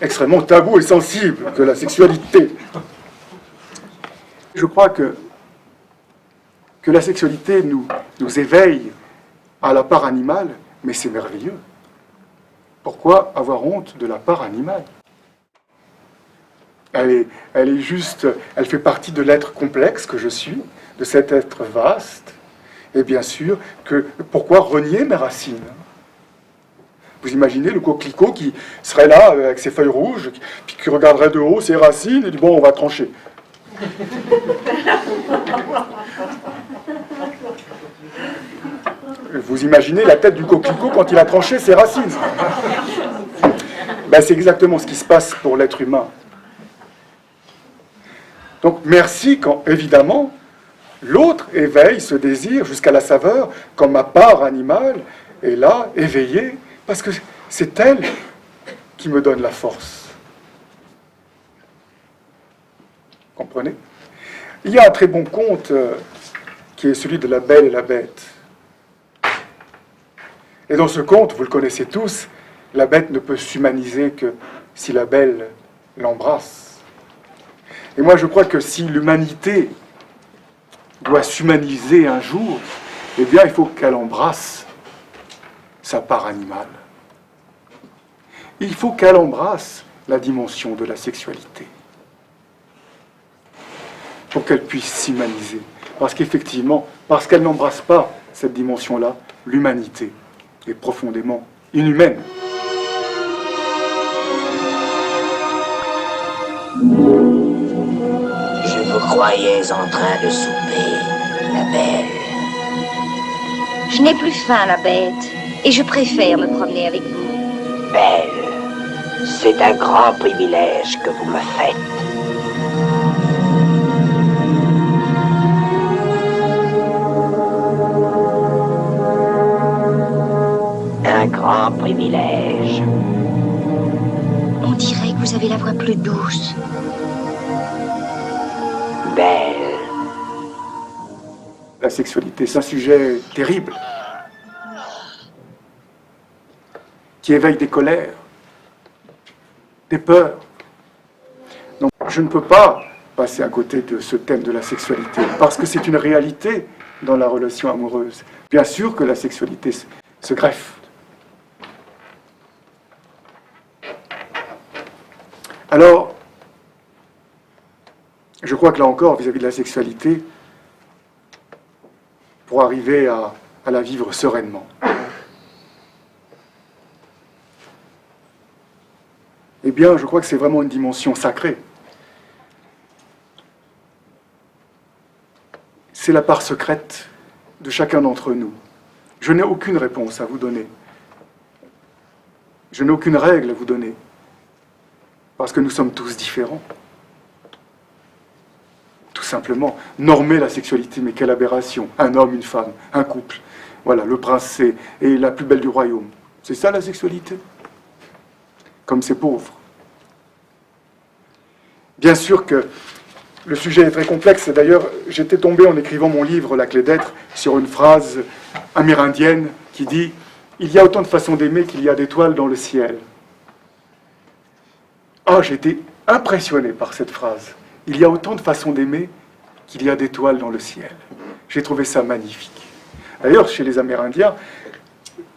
extrêmement tabou et sensible que la sexualité. Je crois que la sexualité nous éveille à la part animale, mais c'est merveilleux. Pourquoi avoir honte de la part animale ? Elle est juste, elle fait partie de l'être complexe que je suis, de cet être vaste. Et bien sûr, pourquoi renier mes racines ? Vous imaginez le coquelicot qui serait là avec ses feuilles rouges, puis qui regarderait de haut ses racines et dit « bon, on va trancher ». Vous imaginez la tête du coquelicot quand il a tranché ses racines. Ben, c'est exactement ce qui se passe pour l'être humain. Donc merci quand, évidemment, l'autre éveille ce désir jusqu'à la saveur, quand ma part animale est là, éveillée, parce que c'est elle qui me donne la force. Comprenez ? Il y a un très bon conte qui est celui de la Belle et la Bête. Et dans ce conte, vous le connaissez tous, la bête ne peut s'humaniser que si la belle l'embrasse. Et moi, je crois que si l'humanité doit s'humaniser un jour, eh bien, il faut qu'elle embrasse sa part animale. Il faut qu'elle embrasse la dimension de la sexualité pour qu'elle puisse s'humaniser. Parce qu'effectivement, parce qu'elle n'embrasse pas cette dimension-là, l'humanité est profondément inhumaine. Je vous croyais en train de souper, la belle. Je n'ai plus faim, la bête, et je préfère me promener avec vous. Belle, c'est un grand privilège que vous me faites. Un grand privilège. On dirait que vous avez la voix plus douce. Belle. La sexualité, c'est un sujet terrible, qui éveille des colères, des peurs. Donc je ne peux pas passer à côté de ce thème de la sexualité, parce que c'est une réalité dans la relation amoureuse. Bien sûr que la sexualité se greffe. Alors, je crois que là encore, vis-à-vis de la sexualité, pour arriver à la vivre sereinement, eh bien, je crois que c'est vraiment une dimension sacrée. C'est la part secrète de chacun d'entre nous. Je n'ai aucune réponse à vous donner. Je n'ai aucune règle à vous donner. Parce que nous sommes tous différents. Tout simplement. Normer la sexualité, mais quelle aberration. Un homme, une femme, un couple. Voilà, le prince et la plus belle du royaume. C'est ça la sexualité? Comme c'est pauvre. Bien sûr que le sujet est très complexe. D'ailleurs, j'étais tombé en écrivant mon livre, La clé d'être, sur une phrase amérindienne qui dit « Il y a autant de façons d'aimer qu'il y a d'étoiles dans le ciel ». Ah, j'ai été impressionné par cette phrase. Il y a autant de façons d'aimer qu'il y a d'étoiles dans le ciel. J'ai trouvé ça magnifique. D'ailleurs, chez les Amérindiens,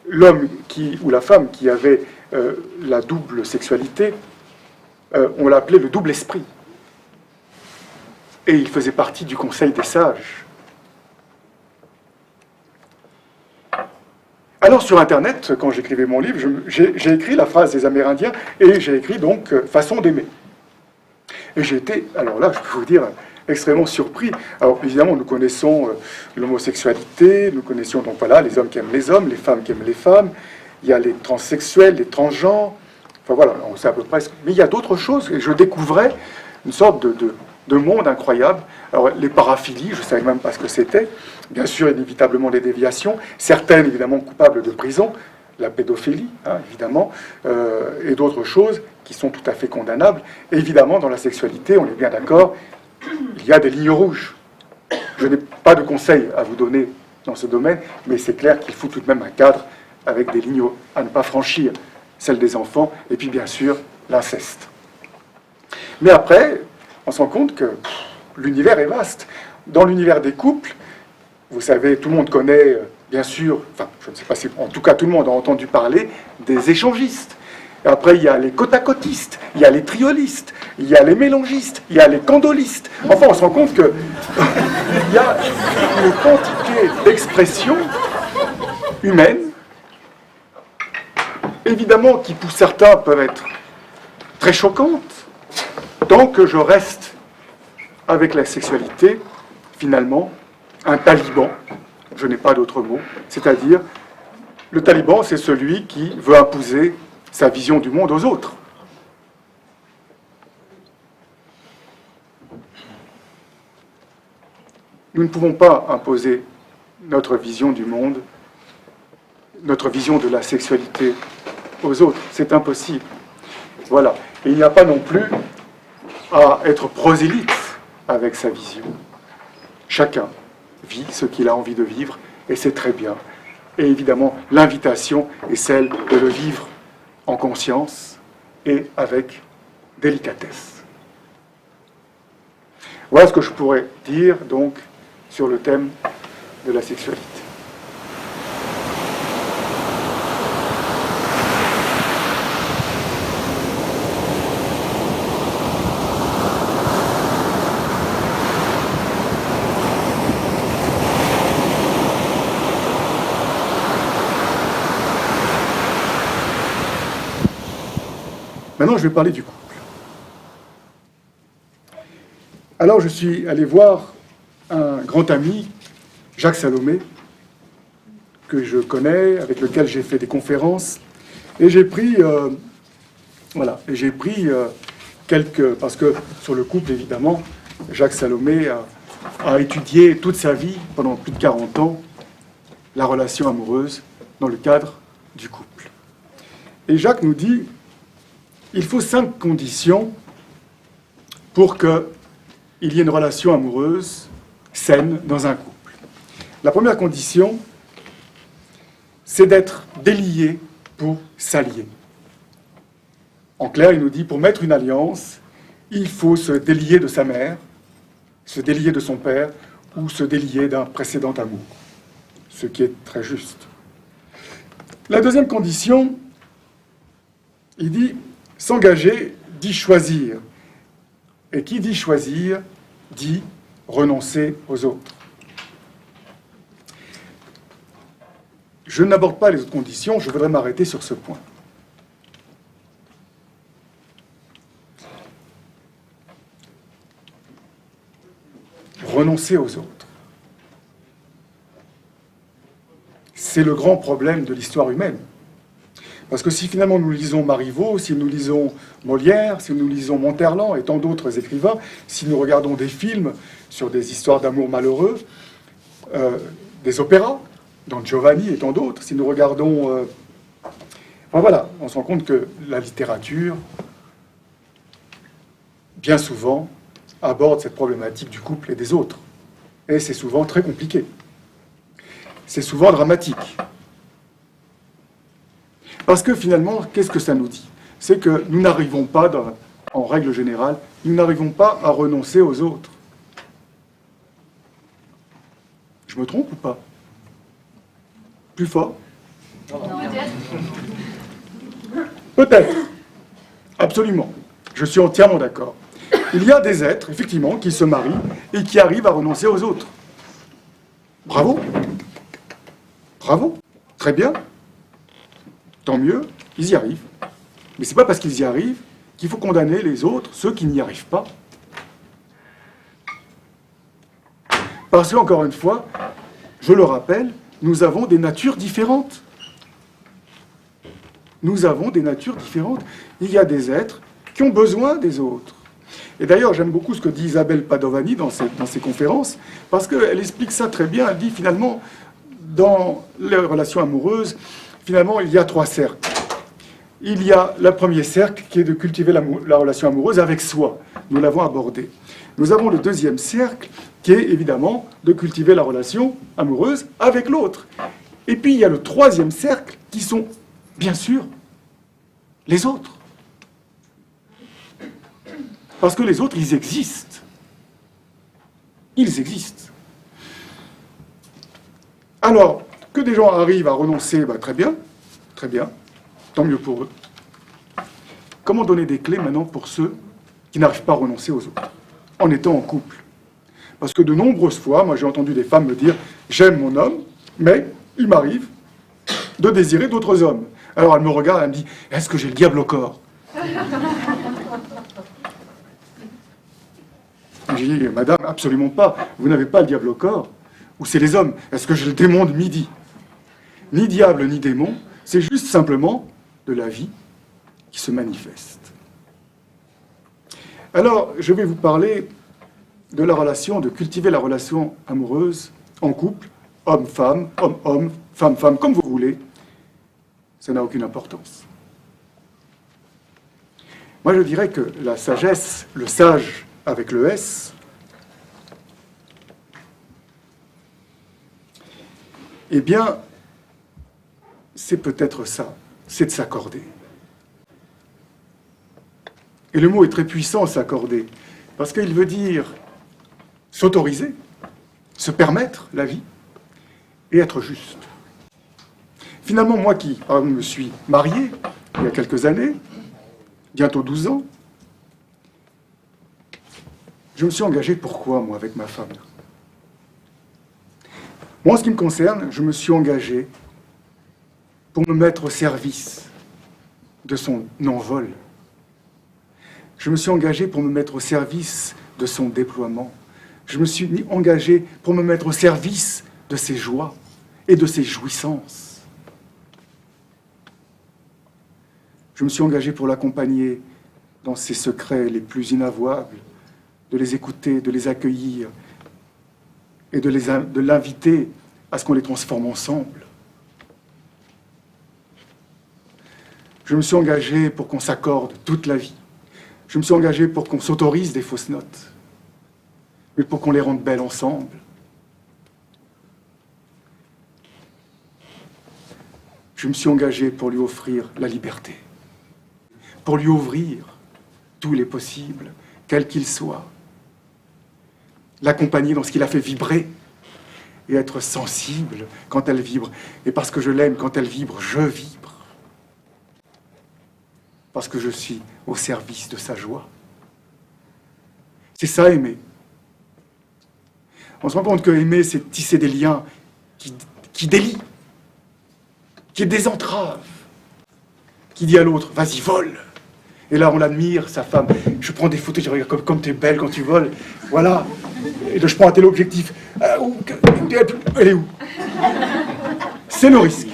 l'homme ou la femme qui avait la double sexualité, on l'appelait le double esprit. Et il faisait partie du conseil des sages. Alors sur Internet, quand j'écrivais mon livre, j'ai écrit la phrase des Amérindiens et j'ai écrit donc « façon d'aimer ». Et j'ai été, alors là, je peux vous dire, extrêmement surpris. Alors évidemment, nous connaissons l'homosexualité, nous connaissions donc voilà, les hommes qui aiment les hommes, les femmes qui aiment les femmes, il y a les transsexuels, les transgenres, enfin voilà, on sait à peu près. Mais il y a d'autres choses, et je découvrais une sorte de monde incroyable. Alors les paraphilies, je ne savais même pas ce que c'était. Bien sûr, inévitablement des déviations, certaines évidemment coupables de prison, la pédophilie, hein, évidemment, et d'autres choses qui sont tout à fait condamnables. Et évidemment, dans la sexualité, on est bien d'accord, il y a des lignes rouges. Je n'ai pas de conseils à vous donner dans ce domaine, mais c'est clair qu'il faut tout de même un cadre avec des lignes à ne pas franchir, celles des enfants, et puis bien sûr, l'inceste. Mais après, on se rend compte que l'univers est vaste. Dans l'univers des couples, vous savez, tout le monde connaît, bien sûr, enfin, je ne sais pas si, en tout cas, tout le monde a entendu parler des échangistes. Et après, il y a les côte-à-côtistes, il y a les triolistes, il y a les mélangistes, il y a les candolistes. Enfin, on se rend compte qu'il y a une quantité d'expressions humaines, évidemment, qui pour certains peuvent être très choquantes, tant que je reste avec la sexualité, finalement, un taliban, je n'ai pas d'autre mot, c'est-à-dire, le taliban, c'est celui qui veut imposer sa vision du monde aux autres. Nous ne pouvons pas imposer notre vision du monde, notre vision de la sexualité aux autres. C'est impossible. Voilà. Et il n'y a pas non plus à être prosélyte avec sa vision. Chacun vit ce qu'il a envie de vivre, et c'est très bien. Et évidemment, l'invitation est celle de le vivre en conscience et avec délicatesse. Voilà ce que je pourrais dire, donc, sur le thème de la sexualité. Maintenant, je vais parler du couple. Alors, je suis allé voir un grand ami, Jacques Salomé, que je connais, avec lequel j'ai fait des conférences, et j'ai pris, quelques... Parce que sur le couple, évidemment, Jacques Salomé a étudié toute sa vie, pendant plus de 40 ans, la relation amoureuse dans le cadre du couple. Et Jacques nous dit... Il faut 5 conditions pour qu'il y ait une relation amoureuse saine dans un couple. La première condition, c'est d'être délié pour s'allier. En clair, il nous dit, pour mettre une alliance, il faut se délier de sa mère, se délier de son père ou se délier d'un précédent amour, ce qui est très juste. La deuxième condition, il dit s'engager dit choisir. Et qui dit choisir dit renoncer aux autres. Je n'aborde pas les autres conditions, je voudrais m'arrêter sur ce point. Renoncer aux autres. C'est le grand problème de l'histoire humaine. Parce que si finalement nous lisons Marivaux, si nous lisons Molière, si nous lisons Monterland et tant d'autres écrivains, si nous regardons des films sur des histoires d'amour malheureux, des opéras, Don Giovanni et tant d'autres, si nous regardons... Enfin voilà, on se rend compte que la littérature, bien souvent, aborde cette problématique du couple et des autres. Et c'est souvent très compliqué. C'est souvent dramatique. Parce que finalement, qu'est-ce que ça nous dit? C'est que nous n'arrivons pas, en règle générale, nous n'arrivons pas à renoncer aux autres. Je me trompe ou pas? Plus fort? Peut-être. Absolument. Je suis entièrement d'accord. Il y a des êtres, effectivement, qui se marient et qui arrivent à renoncer aux autres. Bravo. Bravo. Très bien. Tant mieux, ils y arrivent. Mais ce n'est pas parce qu'ils y arrivent qu'il faut condamner les autres, ceux qui n'y arrivent pas. Parce qu'encore une fois, je le rappelle, nous avons des natures différentes. Nous avons des natures différentes. Il y a des êtres qui ont besoin des autres. Et d'ailleurs, j'aime beaucoup ce que dit Isabelle Padovani dans ses conférences, parce qu'elle explique ça très bien. Elle dit finalement, dans les relations amoureuses, finalement, il y a 3 cercles. Il y a le premier cercle qui est de cultiver la relation amoureuse avec soi. Nous l'avons abordé. Nous avons le deuxième cercle qui est évidemment de cultiver la relation amoureuse avec l'autre. Et puis il y a le troisième cercle qui sont, bien sûr, les autres. Parce que les autres, ils existent. Ils existent. Alors, que des gens arrivent à renoncer, très bien, tant mieux pour eux. Comment donner des clés maintenant pour ceux qui n'arrivent pas à renoncer aux autres, en étant en couple? Parce que de nombreuses fois, moi j'ai entendu des femmes me dire « j'aime mon homme, mais il m'arrive de désirer d'autres hommes ». Alors elle me regarde, elle me dit « est-ce que j'ai le diable au corps ?» J'ai dit « madame, absolument pas, vous n'avez pas le diable au corps, ou c'est les hommes, est-ce que j'ai le démon de midi ?» Ni diable, ni démon, c'est juste simplement de la vie qui se manifeste. Alors, je vais vous parler de la relation, de cultiver la relation amoureuse en couple, homme-femme, homme-homme, femme-femme, comme vous voulez. Ça n'a aucune importance. Moi, je dirais que la sagesse, le sage avec le S, eh bien, c'est peut-être ça, c'est de s'accorder. Et le mot est très puissant, s'accorder, parce qu'il veut dire s'autoriser, se permettre la vie et être juste. Finalement, moi qui me suis marié il y a quelques années, bientôt 12 ans, je me suis engagé pourquoi, moi, avec ma femme? Moi, en ce qui me concerne, je me suis engagé pour me mettre au service de son envol. Je me suis engagé pour me mettre au service de son déploiement. Je me suis engagé pour me mettre au service de ses joies et de ses jouissances. Je me suis engagé pour l'accompagner dans ses secrets les plus inavouables, de les écouter, de les accueillir et de l'inviter à ce qu'on les transforme ensemble. Je me suis engagé pour qu'on s'accorde toute la vie. Je me suis engagé pour qu'on s'autorise des fausses notes, mais pour qu'on les rende belles ensemble. Je me suis engagé pour lui offrir la liberté, pour lui ouvrir tous les possibles, quels qu'ils soient. l'accompagner dans ce qui la fait vibrer, et être sensible quand elle vibre. Et parce que je l'aime, quand elle vibre, je vibre. Parce que je suis au service de sa joie. C'est ça, aimer. On se rend compte que aimer, c'est tisser des liens qui délient, qui désentrave, qui dit à l'autre, vas-y, vole. Et là, on l'admire, sa femme. Je prends des photos, je regarde comme t'es belle quand tu voles. Voilà. Et là, je prends un tel objectif. Elle est où? C'est le risque.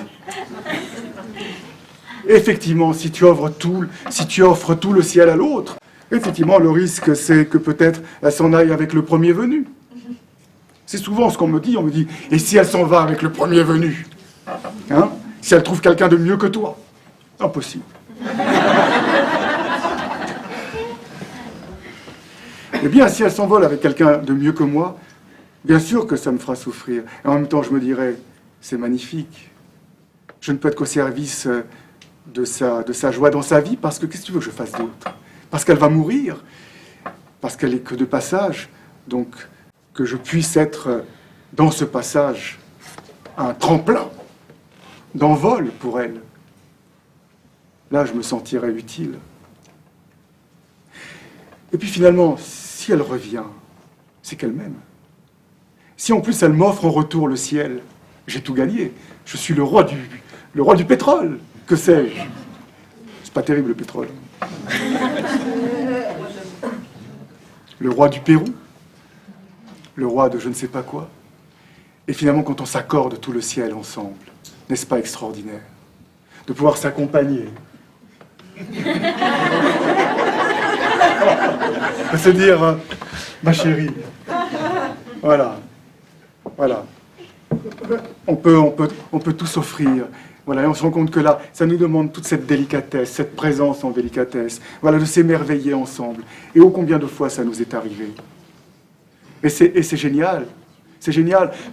Effectivement, si tu offres tout le ciel à l'autre, effectivement, le risque, c'est que peut-être elle s'en aille avec le premier venu. C'est souvent ce qu'on me dit. On me dit, et si elle s'en va avec le premier venu, hein? Si elle trouve quelqu'un de mieux que toi? Impossible. Eh bien, si elle s'envole avec quelqu'un de mieux que moi, bien sûr que ça me fera souffrir. Et en même temps, je me dirais, c'est magnifique. Je ne peux être qu'au service de sa joie dans sa vie, parce que qu'est-ce que tu veux que je fasse d'autre? Parce qu'elle va mourir, parce qu'elle n'est que de passage. Donc, que je puisse être dans ce passage un tremplin d'envol pour elle. Là, je me sentirais utile. Et puis finalement, si elle revient, c'est qu'elle m'aime. Si en plus elle m'offre en retour le ciel, j'ai tout gagné. Je suis le roi du pétrole. Que sais-je? C'est pas terrible le pétrole. Le roi du Pérou. Le roi de je ne sais pas quoi. Et finalement, quand on s'accorde tout le ciel ensemble, n'est-ce pas extraordinaire? De pouvoir s'accompagner. De se dire, ma chérie, voilà, on peut tout s'offrir. Voilà, et on se rend compte que là, ça nous demande toute cette délicatesse, cette présence en délicatesse, voilà, de s'émerveiller ensemble. Et ô combien de fois ça nous est arrivé. Et c'est génial,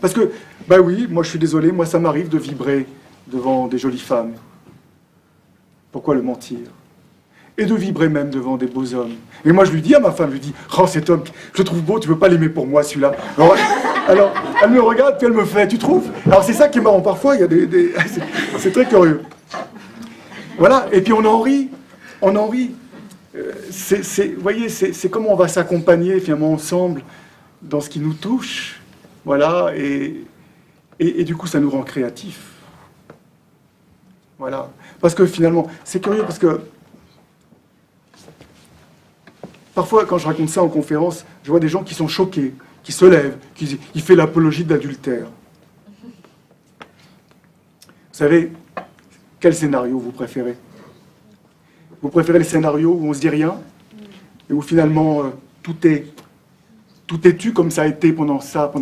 parce que, bah oui, moi je suis désolé, moi ça m'arrive de vibrer devant des jolies femmes. Pourquoi le mentir? Et de vibrer même devant des beaux hommes. Et moi je lui dis à ma femme, je lui dis, oh cet homme, je le trouve beau, tu veux pas l'aimer pour moi celui-là? Alors, elle me regarde, puis elle me fait, tu trouves? Alors c'est ça qui est marrant, parfois il y a c'est très curieux. Voilà, et puis on en rit. Vous voyez, c'est comment on va s'accompagner finalement ensemble dans ce qui nous touche. Voilà, et du coup ça nous rend créatifs. Voilà, parce que finalement, c'est curieux parce que parfois, quand je raconte ça en conférence, je vois des gens qui sont choqués, qui se lèvent, qui font l'apologie de l'adultère. Vous savez, quel scénario vous préférez? Vous préférez les scénarios où on se dit rien, et où finalement tout est tu comme ça a été pendant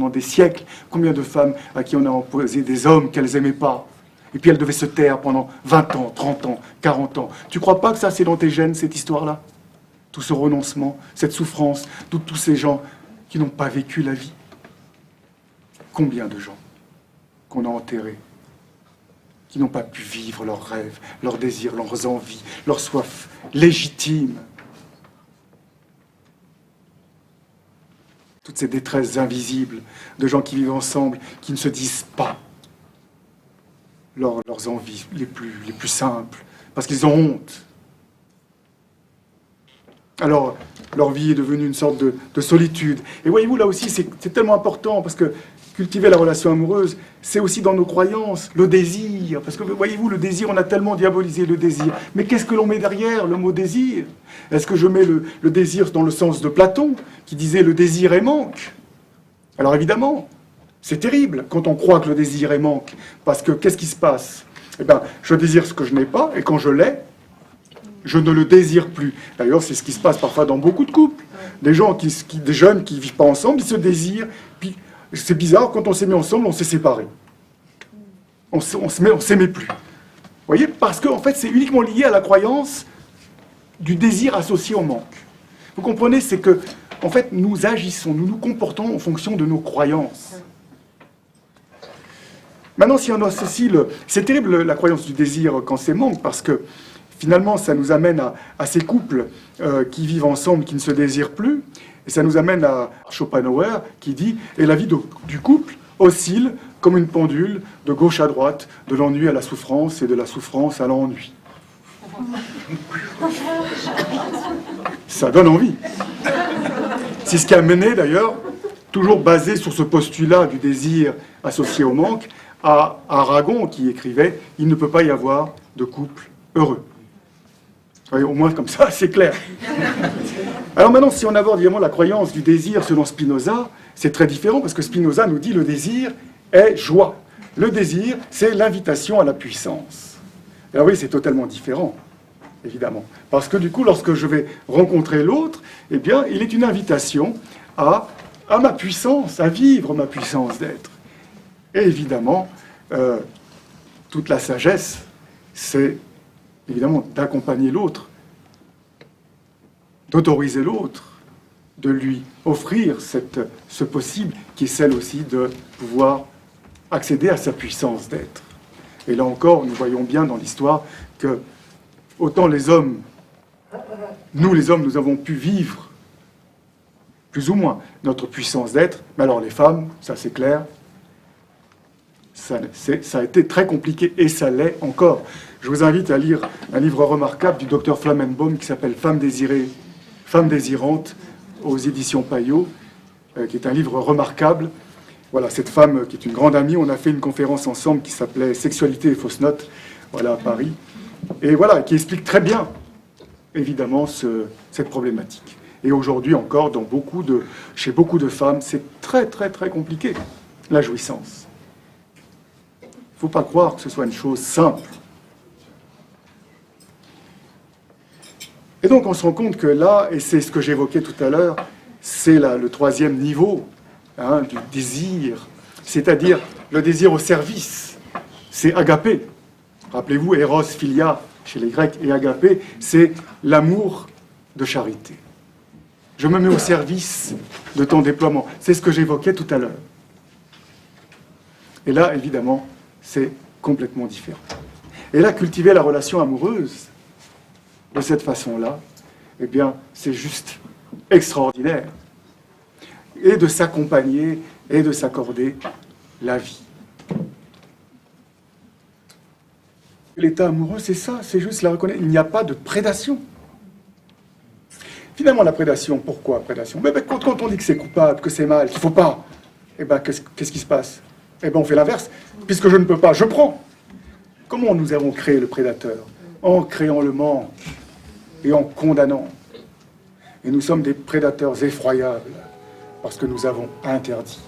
des siècles? Combien de femmes à qui on a imposé des hommes qu'elles n'aimaient pas? Et puis elles devaient se taire pendant 20 ans, 30 ans, 40 ans. Tu crois pas que ça, c'est dans tes gènes, cette histoire-là? Tout ce renoncement, cette souffrance, tous ces gens qui n'ont pas vécu la vie. Combien de gens qu'on a enterrés, qui n'ont pas pu vivre leurs rêves, leurs désirs, leurs envies, leurs soifs légitimes. Toutes ces détresses invisibles de gens qui vivent ensemble, qui ne se disent pas leurs envies les plus simples, parce qu'ils ont honte. Alors, leur vie est devenue une sorte de solitude. Et voyez-vous, là aussi, c'est tellement important, parce que cultiver la relation amoureuse, c'est aussi dans nos croyances, le désir. Parce que, voyez-vous, le désir, on a tellement diabolisé le désir. Mais qu'est-ce que l'on met derrière le mot désir? Est-ce que je mets le désir dans le sens de Platon, qui disait le désir est manque? Alors évidemment, c'est terrible quand on croit que le désir est manque. Parce que qu'est-ce qui se passe? Eh bien, je désire ce que je n'ai pas, et quand je l'ai, je ne le désire plus. D'ailleurs, c'est ce qui se passe parfois dans beaucoup de couples. Des gens, des jeunes qui ne vivent pas ensemble, ils se désirent. Puis, c'est bizarre, quand on s'est mis ensemble, on s'est séparés. On s'aimait plus. Vous voyez? Parce qu'en fait, c'est uniquement lié à la croyance du désir associé au manque. Vous comprenez? C'est que, en fait, nous agissons, nous nous comportons en fonction de nos croyances. Maintenant, si on associe c'est terrible la croyance du désir quand c'est manque, parce que finalement, ça nous amène à ces couples qui vivent ensemble, qui ne se désirent plus. Et ça nous amène à Schopenhauer qui dit « Et la vie du couple oscille comme une pendule de gauche à droite, de l'ennui à la souffrance et de la souffrance à l'ennui. » Ça donne envie. C'est ce qui a mené d'ailleurs, toujours basé sur ce postulat du désir associé au manque, à Aragon qui écrivait « Il ne peut pas y avoir de couple heureux ». Au moins comme ça, c'est clair. Alors maintenant, si on aborde évidemment la croyance du désir selon Spinoza, c'est très différent parce que Spinoza nous dit le désir est joie. Le désir, c'est l'invitation à la puissance. Alors oui, c'est totalement différent, évidemment. Parce que du coup, lorsque je vais rencontrer l'autre, eh bien, il est une invitation à ma puissance, à vivre ma puissance d'être. Et évidemment, toute la sagesse, c'est évidemment d'accompagner l'autre, d'autoriser l'autre, de lui offrir ce possible qui est celle aussi de pouvoir accéder à sa puissance d'être. Et là encore, nous voyons bien dans l'histoire que autant les hommes, nous avons pu vivre plus ou moins notre puissance d'être, mais alors les femmes, ça c'est clair, ça a été très compliqué et ça l'est encore. Je vous invite à lire un livre remarquable du docteur Flamenbaum qui s'appelle Femmes désirées, Femmes désirantes aux éditions Payot, qui est un livre remarquable. Voilà, cette femme qui est une grande amie, on a fait une conférence ensemble qui s'appelait Sexualité et fausses notes, voilà, à Paris. Et voilà, qui explique très bien, évidemment, cette problématique. Et aujourd'hui encore, chez beaucoup de femmes, c'est très, très, très compliqué, la jouissance. Il ne faut pas croire que ce soit une chose simple. Et donc on se rend compte que là, et c'est ce que j'évoquais tout à l'heure, c'est le troisième niveau du désir, c'est-à-dire le désir au service. C'est agapé. Rappelez-vous, Eros, Philia, chez les Grecs, et agapé, c'est l'amour de charité. Je me mets au service de ton déploiement. C'est ce que j'évoquais tout à l'heure. Et là, évidemment, c'est complètement différent. Et là, cultiver la relation amoureuse, de cette façon-là, eh bien, c'est juste extraordinaire. Et de s'accompagner et de s'accorder la vie. L'état amoureux, c'est ça, c'est juste la reconnaître. Il n'y a pas de prédation. Finalement, la prédation, pourquoi prédation? Quand on dit que c'est coupable, que c'est mal, qu'il ne faut pas, eh bien, qu'est-ce qui se passe? Eh bien, on fait l'inverse. Puisque je ne peux pas, je prends. Comment nous avons créé le prédateur? En créant le manque et en condamnant. Et nous sommes des prédateurs effroyables parce que nous avons interdit.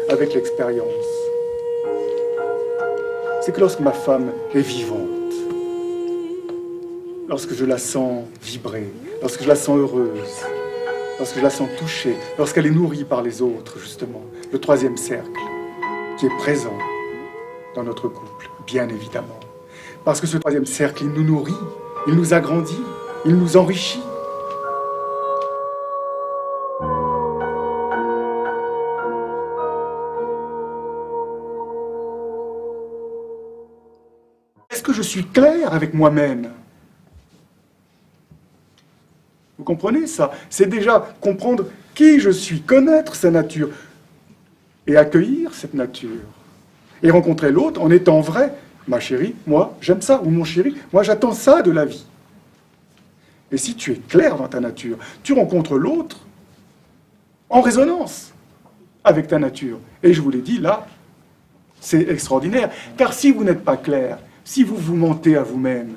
Avec l'expérience, c'est que lorsque ma femme est vivante, lorsque je la sens vibrer, lorsque je la sens heureuse, lorsque je la sens touchée, lorsqu'elle est nourrie par les autres, justement, le troisième cercle, qui est présent dans notre couple, bien évidemment. Parce que ce troisième cercle, il nous nourrit, il nous agrandit, il nous enrichit. Est-ce que je suis clair avec moi-même ? Vous comprenez ça? C'est déjà comprendre qui je suis, connaître sa nature et accueillir cette nature. Et rencontrer l'autre en étant vrai. Ma chérie, moi, j'aime ça. Ou mon chéri, moi, j'attends ça de la vie. Et si tu es clair dans ta nature, tu rencontres l'autre en résonance avec ta nature. Et je vous l'ai dit, là, c'est extraordinaire. Car si vous n'êtes pas clair, si vous vous mentez à vous-même,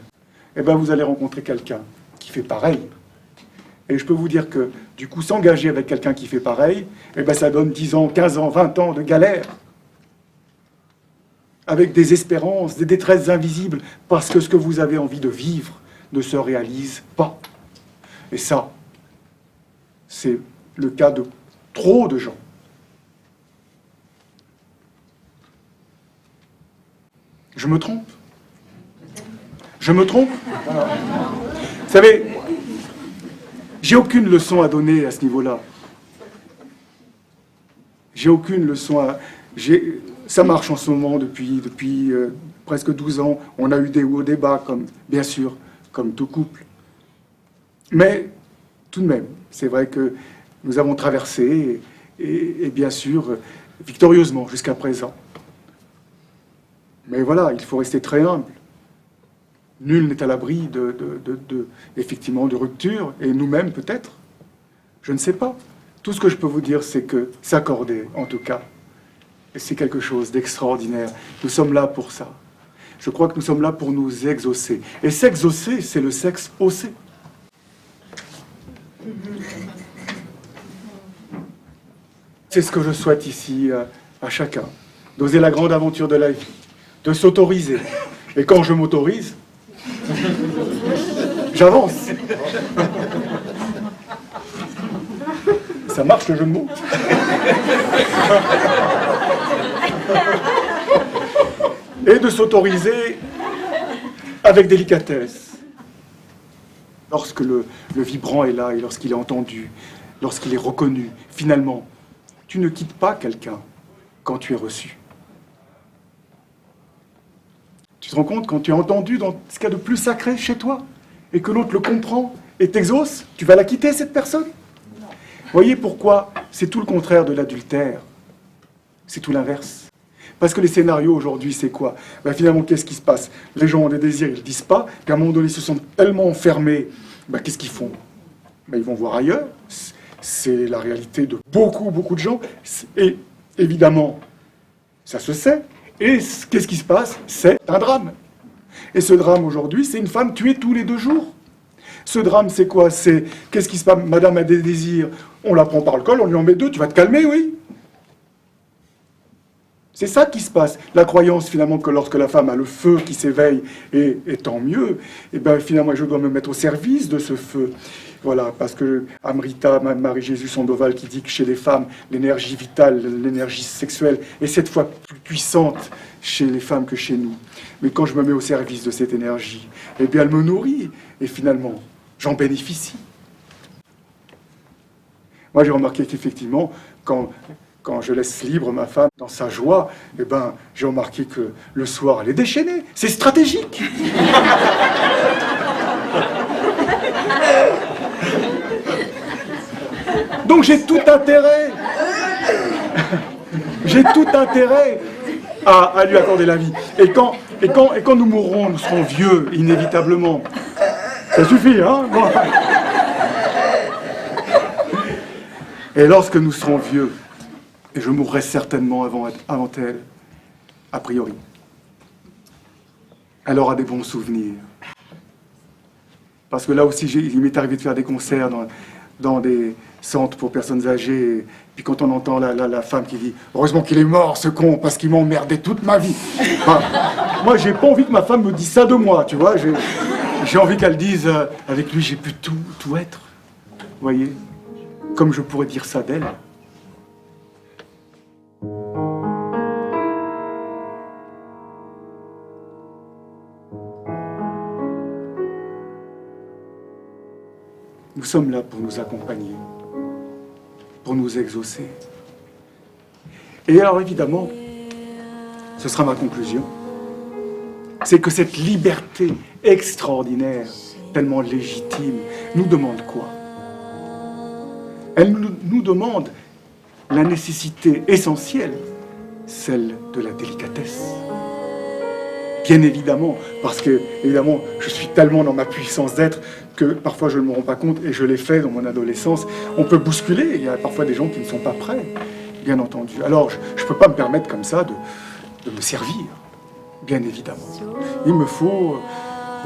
eh bien, vous allez rencontrer quelqu'un qui fait pareil. Et je peux vous dire que, du coup, s'engager avec quelqu'un qui fait pareil, eh bien, ça donne 10 ans, 15 ans, 20 ans de galère. Avec des espérances, des détresses invisibles, parce que ce que vous avez envie de vivre ne se réalise pas. Et ça, c'est le cas de trop de gens. Je me trompe? Je me trompe? Vous savez, j'ai aucune leçon à donner à ce niveau-là. j'ai aucune leçon à... Ça marche en ce moment depuis presque 12 ans. On a eu des hauts, des bas, bien sûr, comme tout couple. Mais tout de même, c'est vrai que nous avons traversé, et bien sûr, victorieusement jusqu'à présent. Mais voilà, il faut rester très humble. Nul n'est à l'abri effectivement, de rupture, et nous-mêmes peut-être. Je ne sais pas. Tout ce que je peux vous dire, c'est que s'accorder, en tout cas, c'est quelque chose d'extraordinaire. Nous sommes là pour ça. Je crois que nous sommes là pour nous exaucer. Et s'exaucer, c'est le sexe haussé. C'est ce que je souhaite ici à chacun. D'oser la grande aventure de la vie. De s'autoriser. Et quand je m'autorise, j'avance. Ça marche le jeu de mots? Et de s'autoriser avec délicatesse. Lorsque le vibrant est là et lorsqu'il est entendu, lorsqu'il est reconnu, finalement, tu ne quittes pas quelqu'un quand tu es reçu. Tu te rends compte, quand tu es entendu dans ce qu'il y a de plus sacré chez toi, et que l'autre le comprend et t'exauce, tu vas la quitter, cette personne? Voyez pourquoi c'est tout le contraire de l'adultère. C'est tout l'inverse. Parce que les scénarios aujourd'hui, c'est quoi? Finalement, qu'est-ce qui se passe? Les gens ont des désirs, ils ne le disent pas, puis à un moment donné, ils se sentent tellement enfermés. Qu'est-ce qu'ils font? Ils vont voir ailleurs. C'est la réalité de beaucoup, beaucoup de gens. Et évidemment, ça se sait. Et qu'est-ce qui se passe? C'est un drame. Et ce drame aujourd'hui, c'est une femme tuée tous les 2 jours. Ce drame, c'est quoi? C'est qu'est-ce qui se passe? Madame a des désirs, on la prend par le col, on lui en met 2, tu vas te calmer, oui. C'est ça qui se passe. La croyance, finalement, que lorsque la femme a le feu qui s'éveille, et tant mieux, et finalement, je dois me mettre au service de ce feu. Voilà, parce que Amrita, Marie-Jésus Sandoval, qui dit que chez les femmes, l'énergie vitale, l'énergie sexuelle est 7 fois plus puissante chez les femmes que chez nous. Mais quand je me mets au service de cette énergie, elle me nourrit, et finalement, j'en bénéficie. Moi, j'ai remarqué qu'effectivement, quand je laisse libre ma femme dans sa joie, j'ai remarqué que le soir, elle est déchaînée. C'est stratégique. Donc j'ai tout intérêt à lui accorder la vie. Et quand nous mourrons, nous serons vieux, inévitablement. Ça suffit, hein? Bon. Et lorsque nous serons vieux, et je mourrai certainement avant elle, a priori, elle aura des bons souvenirs. Parce que là aussi, il m'est arrivé de faire des concerts dans des centres pour personnes âgées, et puis quand on entend la femme qui dit « Heureusement qu'il est mort, ce con, parce qu'il m'a emmerdé toute ma vie. » Moi, j'ai pas envie que ma femme me dise ça de moi, tu vois. J'ai envie qu'elle dise « Avec lui, j'ai pu tout être. » Vous voyez? Comme je pourrais dire ça d'elle. Nous sommes là pour nous accompagner, pour nous exaucer. Et alors évidemment, ce sera ma conclusion, c'est que cette liberté extraordinaire, tellement légitime, nous demande quoi? Elle nous demande la nécessité essentielle, celle de la délicatesse. Bien évidemment, parce que, évidemment, je suis tellement dans ma puissance d'être que parfois je ne me rends pas compte, et je l'ai fait dans mon adolescence. On peut bousculer, il y a parfois des gens qui ne sont pas prêts, bien entendu. Alors, je ne peux pas me permettre comme ça de me servir, bien évidemment. Il me faut,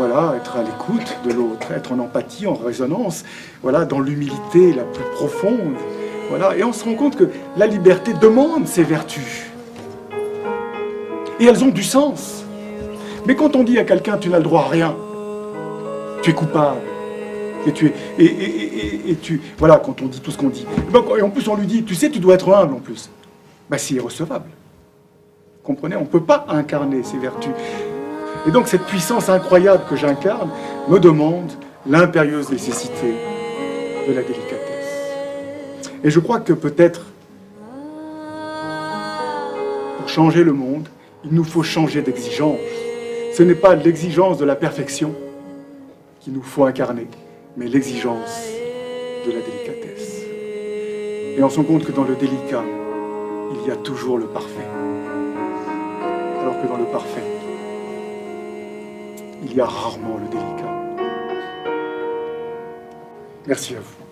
être à l'écoute de l'autre, être en empathie, en résonance, dans l'humilité la plus profonde. Et on se rend compte que la liberté demande ces vertus. Et elles ont du sens. Mais quand on dit à quelqu'un, tu n'as le droit à rien, tu es coupable, quand on dit tout ce qu'on dit. Et en plus, on lui dit, tu sais, tu dois être humble en plus. C'est irrecevable. Comprenez, on ne peut pas incarner ces vertus. Et donc, cette puissance incroyable que j'incarne me demande l'impérieuse nécessité de la délicatesse. Et je crois que peut-être pour changer le monde, il nous faut changer d'exigence. Ce n'est pas l'exigence de la perfection qu'il nous faut incarner, mais l'exigence de la délicatesse. Et on se rend compte que dans le délicat, il y a toujours le parfait. Alors que dans le parfait, il y a rarement le délicat. Merci à vous.